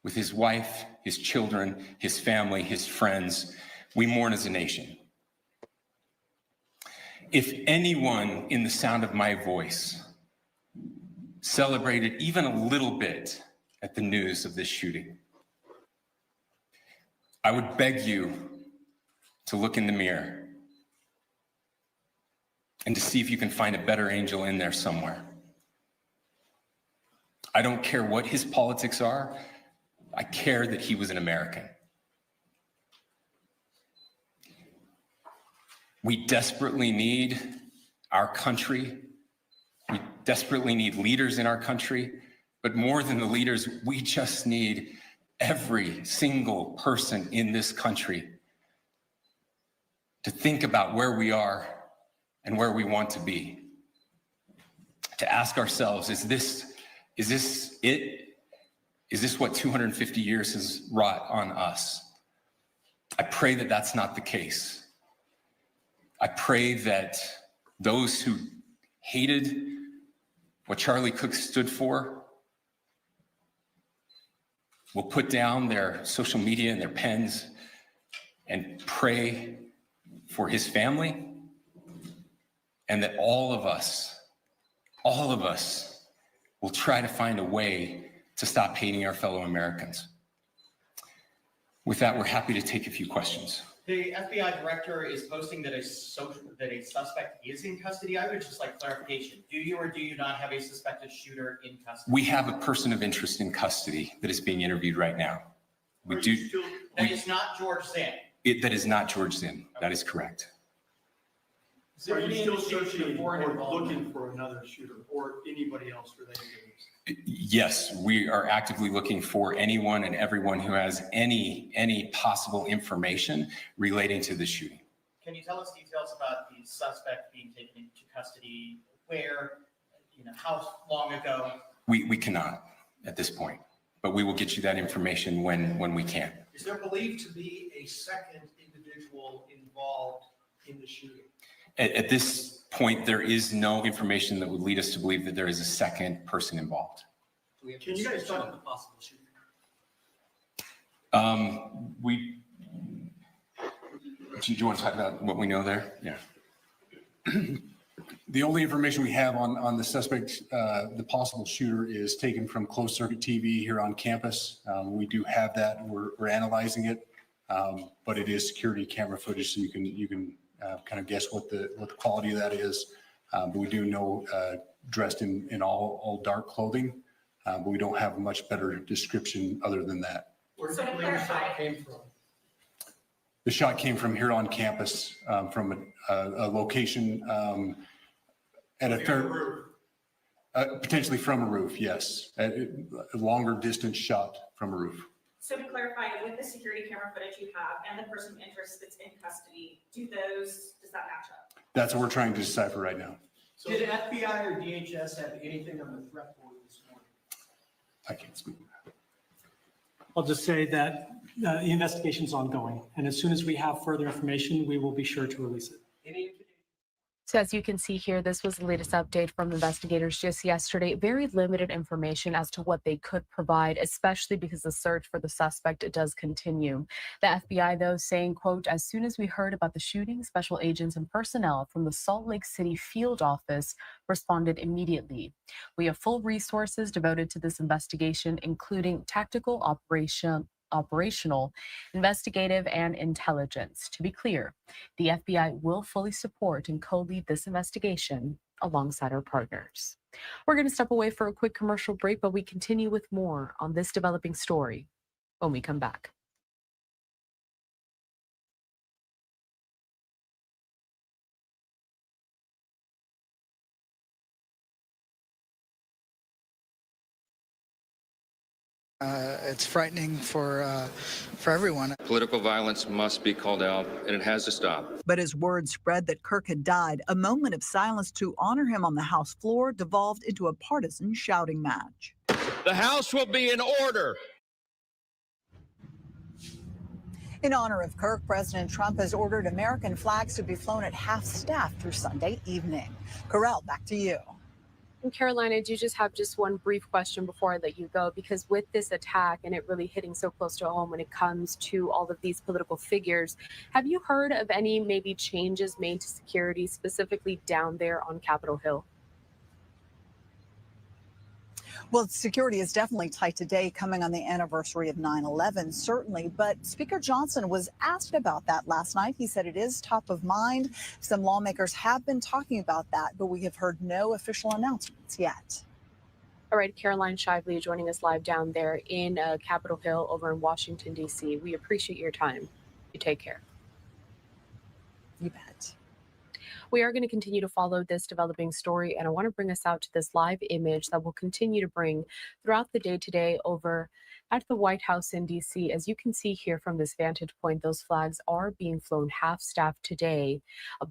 with his wife, his children, his family, his friends. We mourn as a nation. If anyone in the sound of my voice celebrated even a little bit at the news of this shooting, I would beg you to look in the mirror and to see if you can find a better angel in there somewhere. I don't care what his politics are. I care that he was an American. We desperately need our country. We desperately need leaders in our country. But more than the leaders, we just need every single person in this country to think about where we are and where we want to be. To ask ourselves, is this it? Is this what 250 years has wrought on us? I pray that that's not the case. I pray that those who hated what Charlie Kirk stood for will put down their social media and their pens and pray for his family, and that all of us will try to find a way to stop hating our fellow Americans. With that, we're happy to take a few questions. The FBI director is posting that a suspect is in custody. I would just like clarification. Do you or do you not have a suspected shooter in custody? We have a person of interest in custody that is being interviewed right now. That is not George Zinn. That is not George Zinn. That is correct. Are you still searching or looking for another shooter or anybody else related to this? Yes, we are actively looking for anyone and everyone who has any possible information relating to the shooting. Can you tell us details about the suspect being taken into custody? Where, how long ago? We cannot at this point, but we will get you that information when we can. Is there believed to be a second individual involved in the shooting? At this point, there is no information that would lead us to believe that there is a second person involved. Can you guys talk about the possible shooting? Do you want to talk about what we know there? Yeah. The only information we have on the suspect, the possible shooter, is taken from closed circuit TV here on campus. We do have that. We're analyzing it, but it is security camera footage, so you can kind of guess what the quality of that is. But we do know dressed in all dark clothing, but we don't have a much better description other than that. Where did the shot came from? The shot came from here on campus, from a location at a potentially from a roof, yes. A longer distance shot from a roof. So to clarify, with the security camera footage you have and the person of interest that's in custody, does that match up? That's what we're trying to decipher right now. So did FBI or DHS have anything on the threat board this morning? I can't speak. I'll just say that the investigation is ongoing, and as soon as we have further information, we will be sure to release it. So as you can see here, this was the latest update from investigators just yesterday. Very limited information as to what they could provide, especially because the search for the suspect does continue. The FBI, though, saying, quote, as soon as we heard about the shooting, special agents and personnel from the Salt Lake City field office responded immediately. We have full resources devoted to this investigation, including tactical, operational, investigative, and intelligence. To be clear, the FBI will fully support and co-lead this investigation alongside our partners. We're going to step away for a quick commercial break, but we continue with more on this developing story when we come back. It's frightening for everyone. Political violence must be called out, and it has to stop. But as word spread that Kirk had died, a moment of silence to honor him on the House floor devolved into a partisan shouting match. The House will be in order. In honor of Kirk, President Trump has ordered American flags to be flown at half-staff through Sunday evening. Corral, back to you. And Caroline, I do just have one brief question before I let you go, because with this attack and it really hitting so close to home when it comes to all of these political figures, have you heard of any maybe changes made to security specifically down there on Capitol Hill? Well, security is definitely tight today, coming on the anniversary of 9/11, certainly. But Speaker Johnson was asked about that last night. He said it is top of mind. Some lawmakers have been talking about that, but we have heard no official announcements yet. All right, Caroline Shively joining us live down there in Capitol Hill over in Washington, D.C. We appreciate your time. You take care. You bet. We are going to continue to follow this developing story, and I want to bring us out to this live image that we'll continue to bring throughout the day today over at the White House in D.C. As you can see here from this vantage point, those flags are being flown half-staff today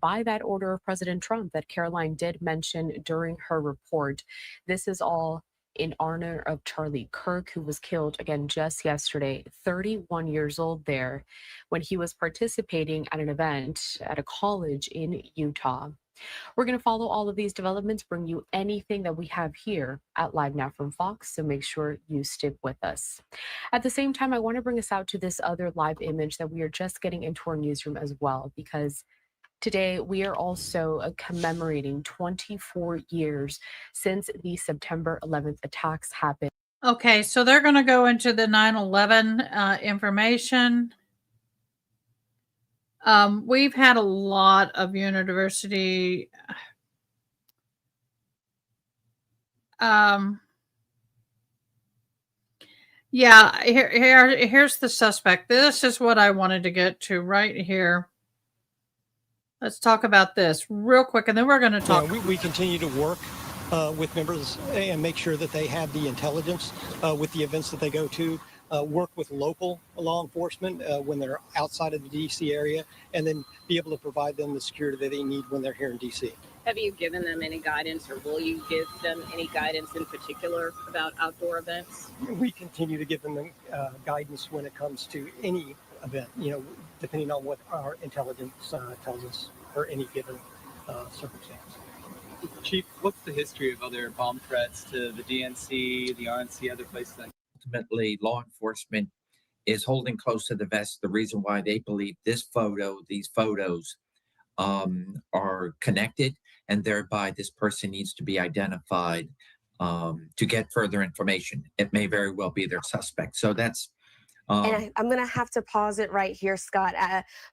by that order of President Trump that Caroline did mention during her report. This is all in honor of Charlie Kirk, who was killed again just yesterday, 31 years old there, when he was participating at an event at a college in Utah. We're going to follow all of these developments, bring you anything that we have here at Live Now from Fox, so make sure you stick with us. At the same time, I want to bring us out to this other live image that we are just getting into our newsroom as well, because today, we are also commemorating 24 years since the September 11th attacks happened. Okay, so they're going to go into the 9/11 information. We've had a lot of university. Yeah, here's the suspect. This is what I wanted to get to right here. Let's talk about this real quick, and then we're going to talk. We continue to work with members and make sure that they have the intelligence with the events that they go to, work with local law enforcement when they're outside of the D.C. area, and then be able to provide them the security that they need when they're here in D.C. Have you given them any guidance, or will you give them any guidance in particular about outdoor events? We continue to give them guidance when it comes to any event, depending on what our intelligence tells us for any given circumstance. Chief, what's the history of other bomb threats to the DNC, the RNC, other places? Ultimately, law enforcement is holding close to the vest the reason why they believe these photos are connected, and thereby this person needs to be identified to get further information. It may very well be their suspect. So that's and I'm going to have to pause it right here, Scott.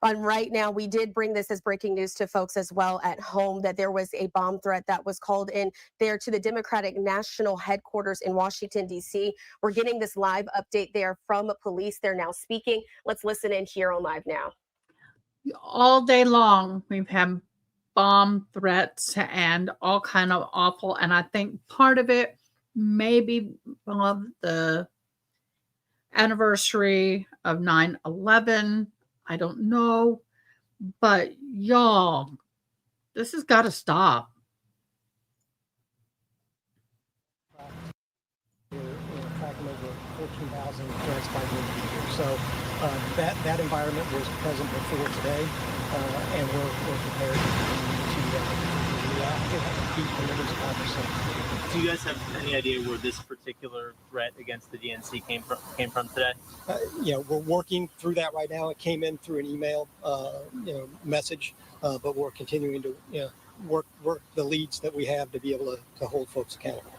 On right now, we did bring this as breaking news to folks as well at home, that there was a bomb threat that was called in there to the Democratic National Headquarters in Washington, D.C. We're getting this live update there from police. They're now speaking. Let's listen in here on Live Now. All day long, we've had bomb threats and all kind of awful. And I think part of it may be the anniversary of 9/11. I don't know, but y'all, this has got to stop. We're tracking over 14,000 threats by the end of the year. So that environment was present before today, and we're prepared to keep the members of Congress. Do you guys have any idea where this particular threat against the DNC came from today? We're working through that right now. It came in through an email, message, but we're continuing to work the leads that we have to be able to hold folks accountable.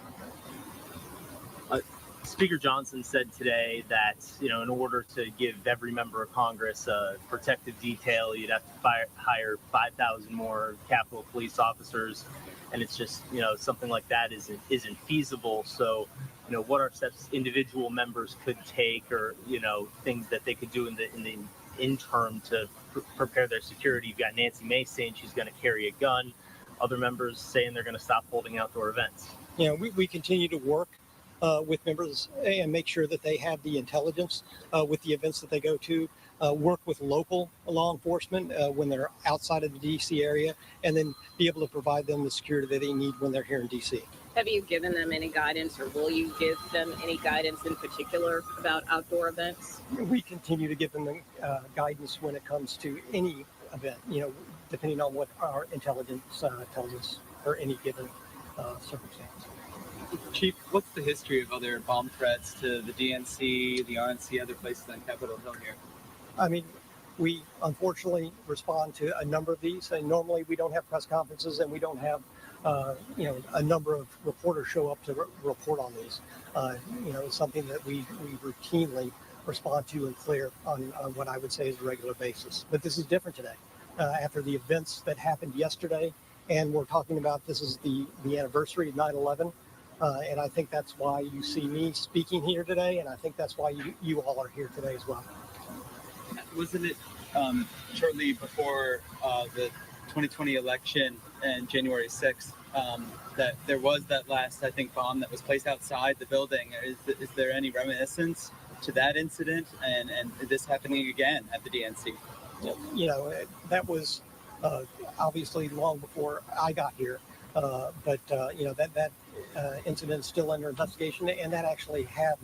Speaker Johnson said today that, in order to give every member of Congress a protective detail, you'd have to hire 5,000 more Capitol Police officers. And it's just, something like that isn't feasible. So, what are steps individual members could take, or, things that they could do in the interim to prepare their security? You've got Nancy Mace saying she's going to carry a gun. Other members saying they're going to stop holding outdoor events. We continue to work with members and make sure that they have the intelligence with the events that they go to, work with local law enforcement when they're outside of the D.C. area, and then be able to provide them the security that they need when they're here in D.C. Have you given them any guidance, or will you give them any guidance in particular about outdoor events? We continue to give them guidance when it comes to any event, depending on what our intelligence tells us for any given circumstance. Chief, what's the history of other bomb threats to the DNC, the RNC, other places on Capitol Hill here? I mean, we unfortunately respond to a number of these, and normally we don't have press conferences and we don't have, a number of reporters show up to report on these. It's something that we routinely respond to and clear on what I would say is a regular basis. But this is different today. After the events that happened yesterday, and we're talking about this is the anniversary of 9/11. And I think that's why you see me speaking here today, and I think that's why you all are here today as well. Wasn't it shortly before the 2020 election and January 6th that there was that last, I think, bomb that was placed outside the building? Is there any reminiscence to that incident and this happening again at the DNC? That was obviously long before I got here. But that incident is still under investigation, and that actually had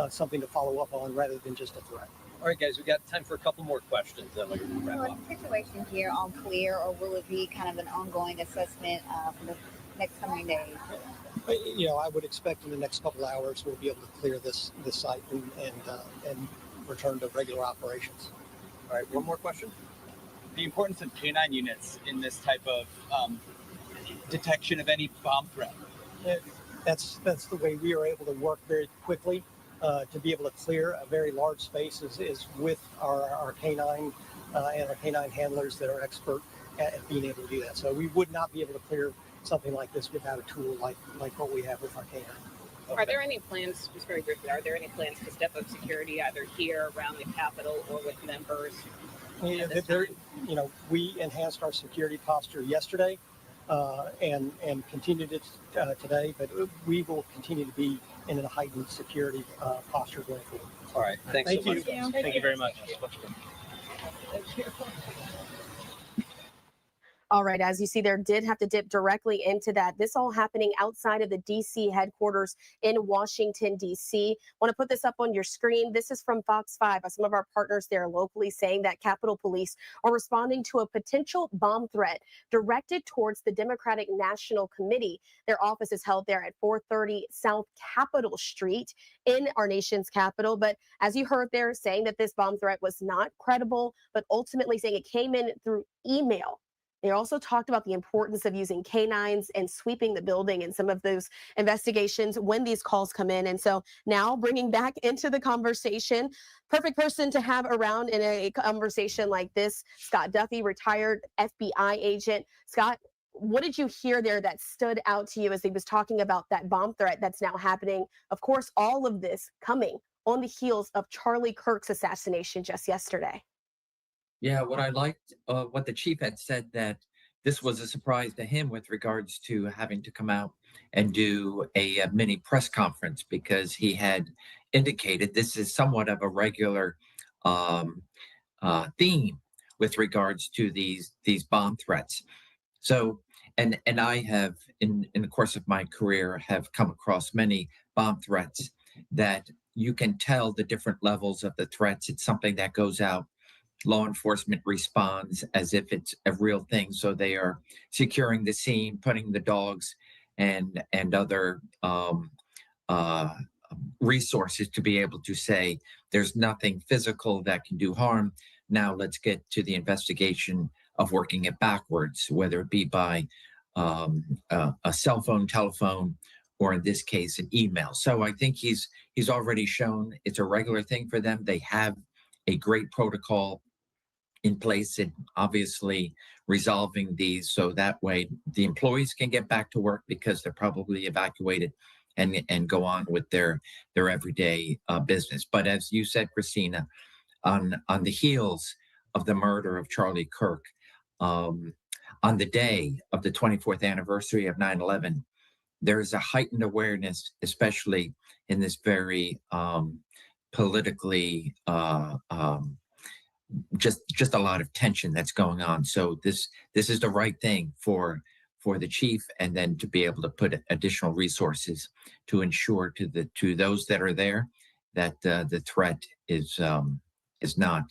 something to follow up on rather than just a threat. All right, guys, we got time for a couple more questions. Then we can wrap Well, up. is the situation here all clear, or will it be kind of an ongoing assessment for the next coming days? I would expect in the next couple of hours we'll be able to clear this site and return to regular operations. All right, one more question. The importance of K9 units in this type of detection of any bomb threat. That's the way we are able to work very quickly to be able to clear a very large space is with our K9 and our K9 handlers that are expert at being able to do that. So we would not be able to clear something like this without a tool like what we have with our K9. Are there any plans, just very briefly, are there any plans to step up security either here around the Capitol or with members? We enhanced our security posture yesterday and continued it today, but we will continue to be in a heightened security posture going forward. All right. Thanks Thank so you. much. Thank you very much. All right, as you see there, did have to dip directly into that. This all happening outside of the D.C. headquarters in Washington, D.C. Want to put this up on your screen. This is from Fox 5, some of our partners there locally saying that Capitol Police are responding to a potential bomb threat directed towards the Democratic National Committee. Their office is held there at 430 South Capitol Street in our nation's capital. But as you heard there, saying that this bomb threat was not credible, but ultimately saying it came in through email. They also talked about the importance of using canines and sweeping the building in some of those investigations when these calls come in. And so now bringing back into the conversation, perfect person to have around in a conversation like this, Scott Duffy, retired FBI agent. Scott, what did you hear there that stood out to you as he was talking about that bomb threat that's now happening? Of course, all of this coming on the heels of Charlie Kirk's assassination just yesterday. Yeah, what I liked, what the chief had said, that this was a surprise to him with regards to having to come out and do a mini press conference, because he had indicated this is somewhat of a regular theme with regards to these bomb threats. So, and I have, in the course of my career, have come across many bomb threats that you can tell the different levels of the threats. It's something that goes out. Law enforcement responds as if it's a real thing. So they are securing the scene, putting the dogs and other resources to be able to say there's nothing physical that can do harm. Now let's get to the investigation of working it backwards, whether it be by a cell phone, telephone, or in this case, an email. So I think he's already shown it's a regular thing for them. They have a great protocol in place and obviously resolving these so that way the employees can get back to work because they're probably evacuated and go on with their everyday business. But as you said, Christina, on the heels of the murder of Charlie Kirk, on the day of the 24th anniversary of 9/11, there's a heightened awareness, especially in this very politically just a lot of tension that's going on. So this is the right thing for the chief, and then to be able to put additional resources to ensure to those that are there that the threat is not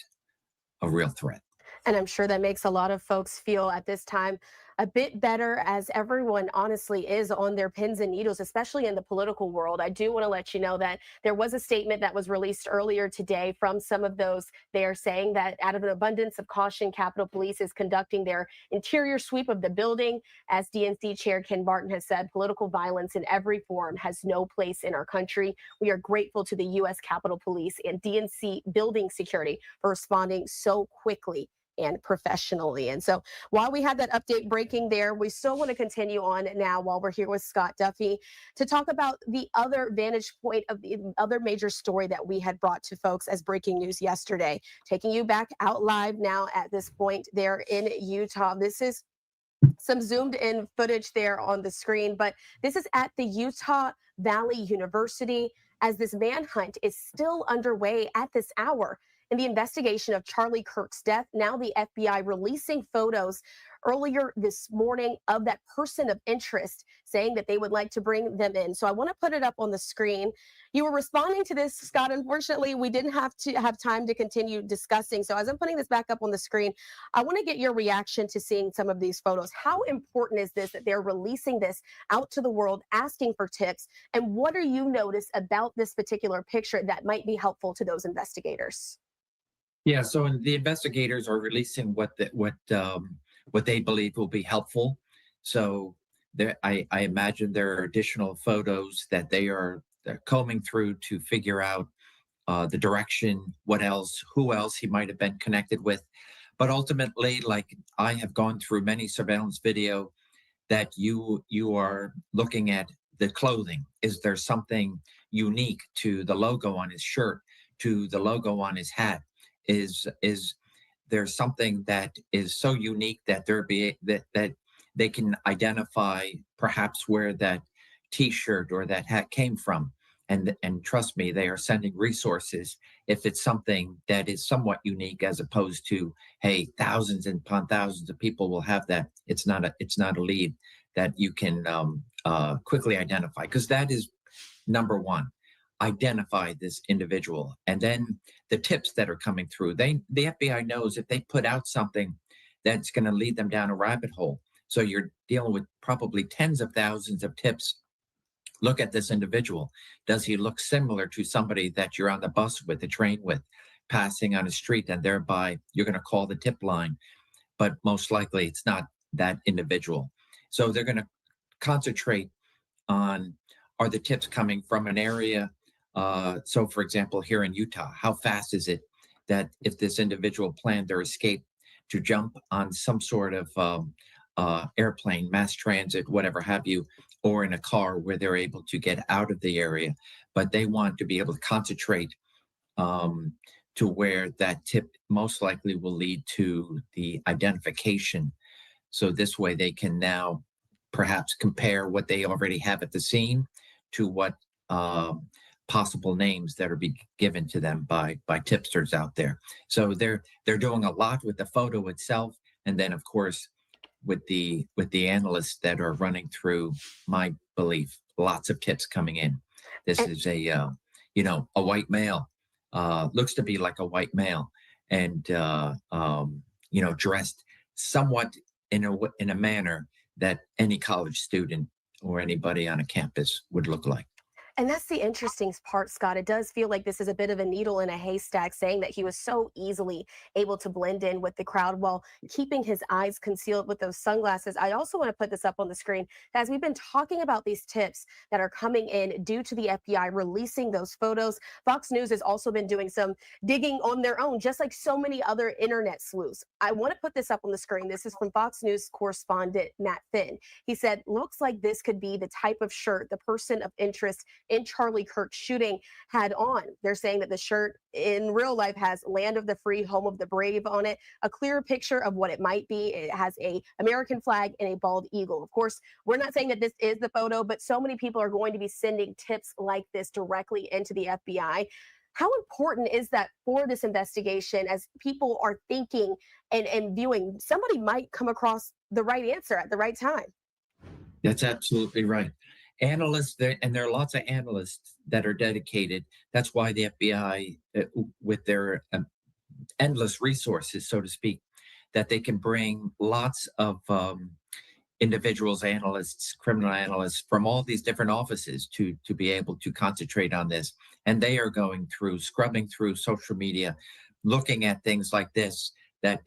a real threat. And I'm sure that makes a lot of folks feel at this time a bit better, as everyone honestly is on their pins and needles, especially in the political world. I do want to let you know that there was a statement that was released earlier today from some of those. They are saying that out of an abundance of caution, Capitol Police is conducting their interior sweep of the building. As DNC Chair Ken Martin has said, political violence in every form has no place in our country. We are grateful to the U.S. Capitol Police and DNC building security for responding so quickly and professionally. And so while we had that update breaking there, we still want to continue on now while we're here with Scott Duffy to talk about the other vantage point of the other major story that we had brought to folks as breaking news yesterday. Taking you back out live now at this point there in Utah. This is some zoomed in footage there on the screen, but this is at the Utah Valley University as this manhunt is still underway at this hour in the investigation of Charlie Kirk's death. Now the FBI releasing photos earlier this morning of that person of interest, saying that they would like to bring them in. So I want to put it up on the screen. You were responding to this, Scott. Unfortunately, we didn't have time to continue discussing. So as I'm putting this back up on the screen, I want to get your reaction to seeing some of these photos. How important is this that they're releasing this out to the world, asking for tips? And what do you notice about this particular picture that might be helpful to those investigators? Yeah, so the investigators are releasing what they believe will be helpful. So I imagine there are additional photos that they're combing through to figure out the direction, what else, who else he might have been connected with. But ultimately, like I have gone through many surveillance video, that you are looking at the clothing. Is there something unique to the logo on his shirt, to the logo on his hat? Is there something that is so unique that that they can identify perhaps where that T-shirt or that hat came from? And trust me, they are sending resources if it's something that is somewhat unique, as opposed to, hey, thousands and upon thousands of people will have that. It's not a lead that you can quickly identify, because that is number one. Identify this individual. And then the tips that are coming through, the FBI knows if they put out something that's going to lead them down a rabbit hole. So you're dealing with probably tens of thousands of tips. Look at this individual. Does he look similar to somebody that you're on the bus with, the train with, passing on a street, and thereby you're going to call the tip line, but most likely it's not that individual. So they're going to concentrate on, are the tips coming from an area? So, for example, here in Utah, how fast is it that if this individual planned their escape to jump on some sort of airplane, mass transit, whatever have you, or in a car where they're able to get out of the area, but they want to be able to concentrate to where that tip most likely will lead to the identification. So this way they can now perhaps compare what they already have at the scene to what possible names that are being given to them by tipsters out there. So they're doing a lot with the photo itself, and then of course with the analysts that are running through, my belief, lots of tips coming in. This is a white male, looks to be like a white male, and dressed somewhat in a manner that any college student or anybody on a campus would look like. And that's the interesting part, Scott. It does feel like this is a bit of a needle in a haystack, saying that he was so easily able to blend in with the crowd while keeping his eyes concealed with those sunglasses. I also want to put this up on the screen. As we've been talking about these tips that are coming in due to the FBI releasing those photos, Fox News has also been doing some digging on their own, just like so many other internet sleuths. I want to put this up on the screen. This is from Fox News correspondent Matt Finn. He said, looks like this could be the type of shirt the person of interest in Charlie Kirk's shooting had on. They're saying that the shirt in real life has "Land of the Free, Home of the Brave" on it, a clear picture of what it might be. It has a American flag and a bald eagle. Of course, we're not saying that this is the photo, but so many people are going to be sending tips like this directly into the FBI. How important is that for this investigation as people are thinking and viewing? Somebody might come across the right answer at the right time. That's absolutely right. Analysts, and there are lots of analysts that are dedicated. That's why the FBI, with their endless resources, so to speak, that they can bring lots of individuals, analysts, criminal analysts from all these different offices to be able to concentrate on this. And they are going through, scrubbing through social media, looking at things like this that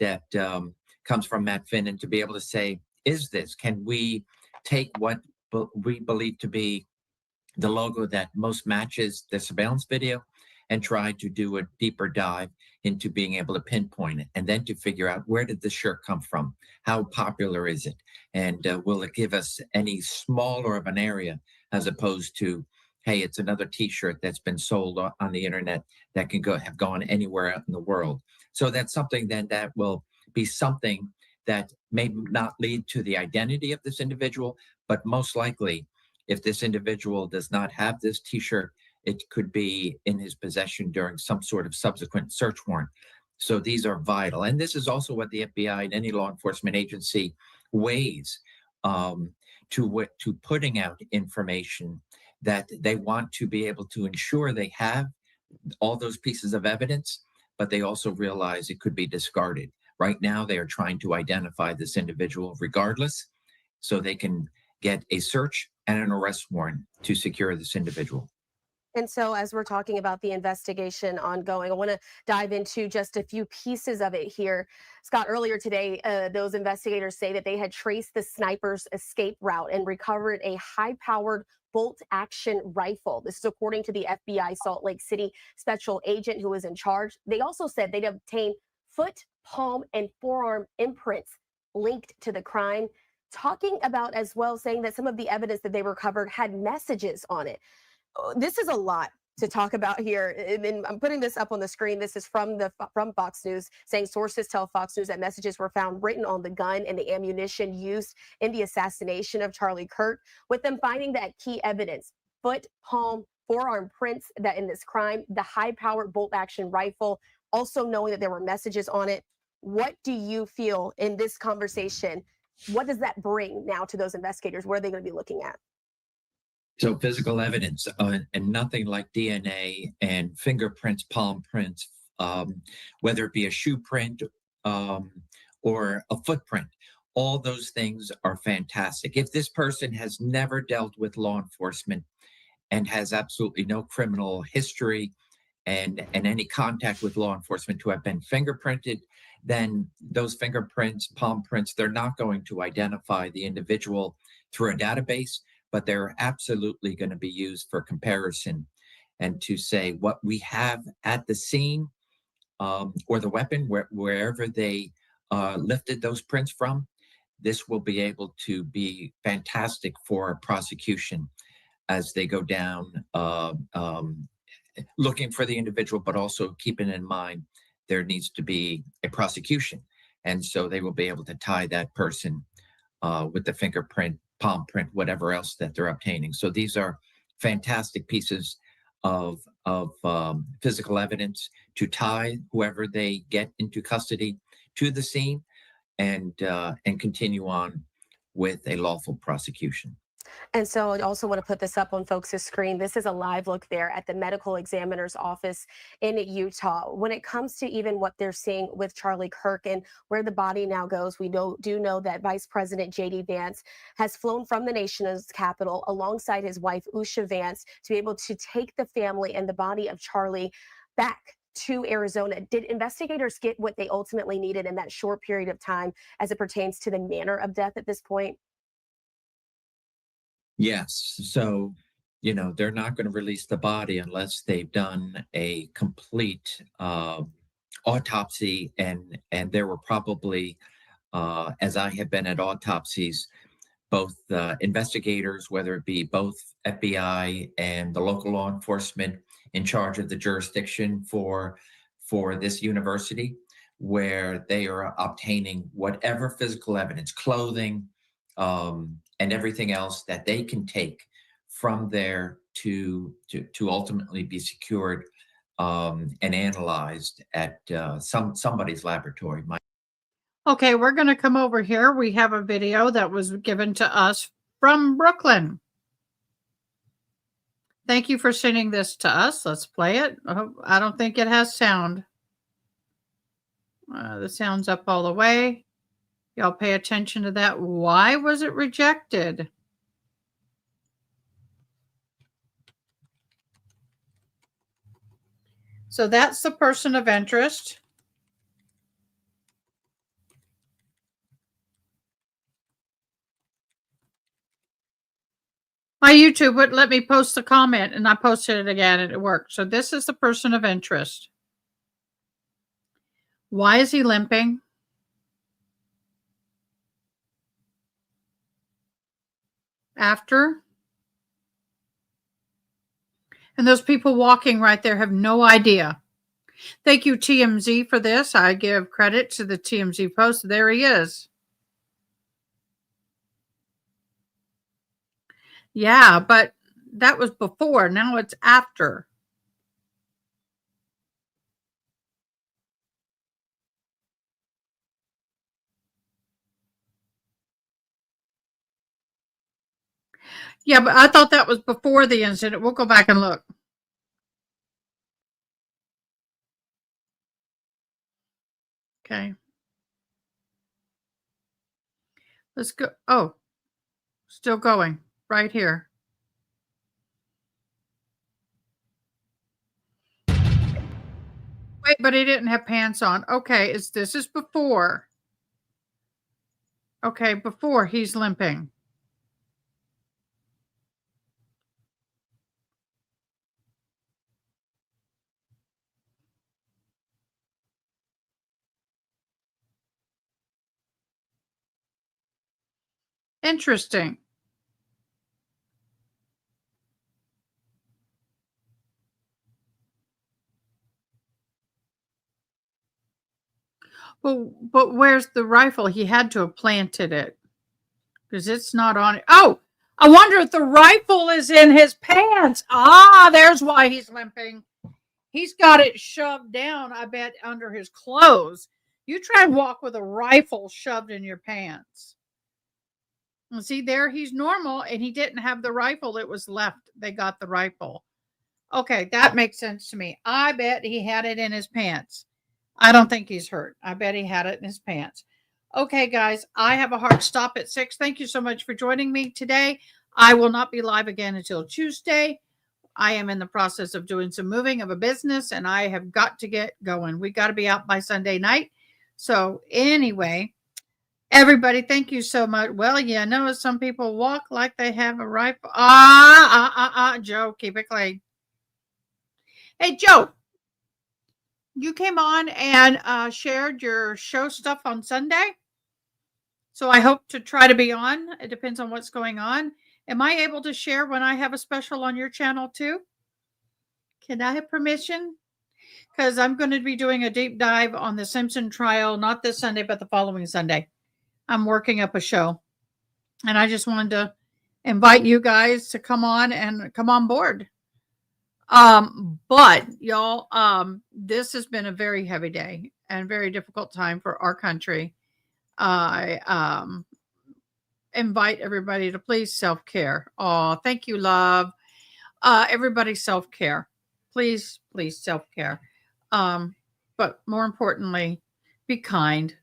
comes from Matt Finnan, to be able to say, can we take what we believe to be the logo that most matches the surveillance video and try to do a deeper dive into being able to pinpoint it, and then to figure out, where did the shirt come from? How popular is it? And will it give us any smaller of an area, as opposed to, hey, it's another T-shirt that's been sold on the internet that can have gone anywhere out in the world. So that's something then that will be something that may not lead to the identity of this individual, but most likely, if this individual does not have this T-shirt, it could be in his possession during some sort of subsequent search warrant. So these are vital. And this is also what the FBI and any law enforcement agency weighs to putting out information that they want to be able to ensure they have all those pieces of evidence, but they also realize it could be discarded. Right now, they are trying to identify this individual regardless, so they can get a search and an arrest warrant to secure this individual. And so, as we're talking about the investigation ongoing, I want to dive into just a few pieces of it here. Scott, earlier today, those investigators say that they had traced the sniper's escape route and recovered a high-powered bolt-action rifle. This is according to the FBI Salt Lake City special agent who was in charge. They also said they'd obtained foot, palm, and forearm imprints linked to the crime. Talking about as well, saying that some of the evidence that they recovered had messages on it. This is a lot to talk about here. And I'm putting this up on the screen. This is from Fox News, saying sources tell Fox News that messages were found written on the gun and the ammunition used in the assassination of Charlie Kirk, with them finding that key evidence: foot, palm, forearm prints that in this crime, the high-powered bolt-action rifle, also knowing that there were messages on it. What do you feel in this conversation? What does that bring now to those investigators? What are they going to be looking at? So physical evidence, and nothing like DNA and fingerprints, palm prints, whether it be a shoe print or a footprint. All those things are fantastic. If this person has never dealt with law enforcement and has absolutely no criminal history and any contact with law enforcement to have been fingerprinted, then those fingerprints, palm prints, they're not going to identify the individual through a database, but they're absolutely going to be used for comparison and to say what we have at the scene or the weapon, wherever they lifted those prints from. This will be able to be fantastic for prosecution as they go down looking for the individual, but also keeping in mind there needs to be a prosecution. And so they will be able to tie that person with the fingerprint, palm print, whatever else that they're obtaining. So these are fantastic pieces of physical evidence to tie whoever they get into custody to the scene and continue on with a lawful prosecution. And so I also want to put this up on folks' screen. This is a live look there at the medical examiner's office in Utah. When it comes to even what they're seeing with Charlie Kirk and where the body now goes, we do know that Vice President J.D. Vance has flown from the nation's capital alongside his wife, Usha Vance, to be able to take the family and the body of Charlie back to Arizona. Did investigators get what they ultimately needed in that short period of time as it pertains to the manner of death at this point? Yes. So, they're not going to release the body unless they've done a complete autopsy. And there were probably, as I have been at autopsies, both investigators, whether it be both FBI and the local law enforcement in charge of the jurisdiction for this university, where they are obtaining whatever physical evidence, clothing, and everything else that they can take from there to ultimately be secured and analyzed at somebody's laboratory. Okay, we're going to come over here. We have a video that was given to us from Brooklyn. Thank you for sending this to us. Let's play it. I don't think it has sound. The sound's up all the way. Y'all pay attention to that. Why was it rejected? So that's the person of interest. My YouTube would let me post the comment, and I posted it again, and it worked. So this is the person of interest. Why is he limping? After? And those people walking right there have no idea. Thank you, TMZ, for this. I give credit to the TMZ post. There he is. Yeah, but that was before. Now it's after. Yeah, but I thought that was before the incident. We'll go back and look. Okay. Let's go. Oh, still going right here. Wait, but he didn't have pants on. Okay, this is before. Okay, before he's limping. Interesting. But where's the rifle? He had to have planted it because it's not on it. Oh, I wonder if the rifle is in his pants. Ah, there's why he's limping. He's got it shoved down, I bet, under his clothes. You try and walk with a rifle shoved in your pants. And see, there he's normal, and he didn't have the rifle. It was left. They got the rifle. Okay, that makes sense to me. I bet he had it in his pants. I don't think he's hurt. I bet he had it in his pants. Okay, guys, I have a hard stop at 6. Thank you so much for joining me today. I will not be live again until Tuesday. I am in the process of doing some moving of a business, and I have got to get going. We got to be out by Sunday night. So anyway, everybody, thank you so much. Well, yeah, I know some people walk like they have a rifle. Joe, keep it clean. Hey, Joe, you came on and shared your show stuff on Sunday. So I hope to try to be on. It depends on what's going on. Am I able to share when I have a special on your channel too? Can I have permission? Because I'm going to be doing a deep dive on the Simpson trial, not this Sunday, but the following Sunday. I'm working up a show. And I just wanted to invite you guys to come on and come on board. But y'all, this has been a very heavy day and very difficult time for our country. I invite everybody to please self-care. Oh, thank you, love. Everybody self-care. Please self-care. But more importantly, be kind.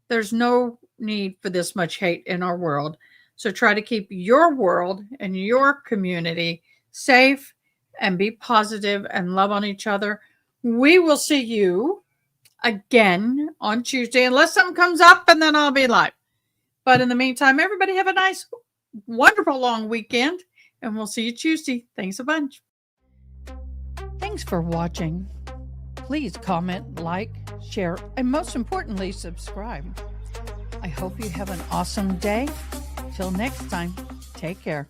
There's no need for this much hate in our world. So try to keep your world and your community safe and be positive and love on each other. We will see you again on Tuesday, unless something comes up, and then I'll be live. But in the meantime, everybody have a nice, wonderful long weekend, and we'll see you Tuesday. Thanks a bunch. Thanks for watching. Please comment, like, share, and most importantly, subscribe. I hope you have an awesome day Till next time, take care.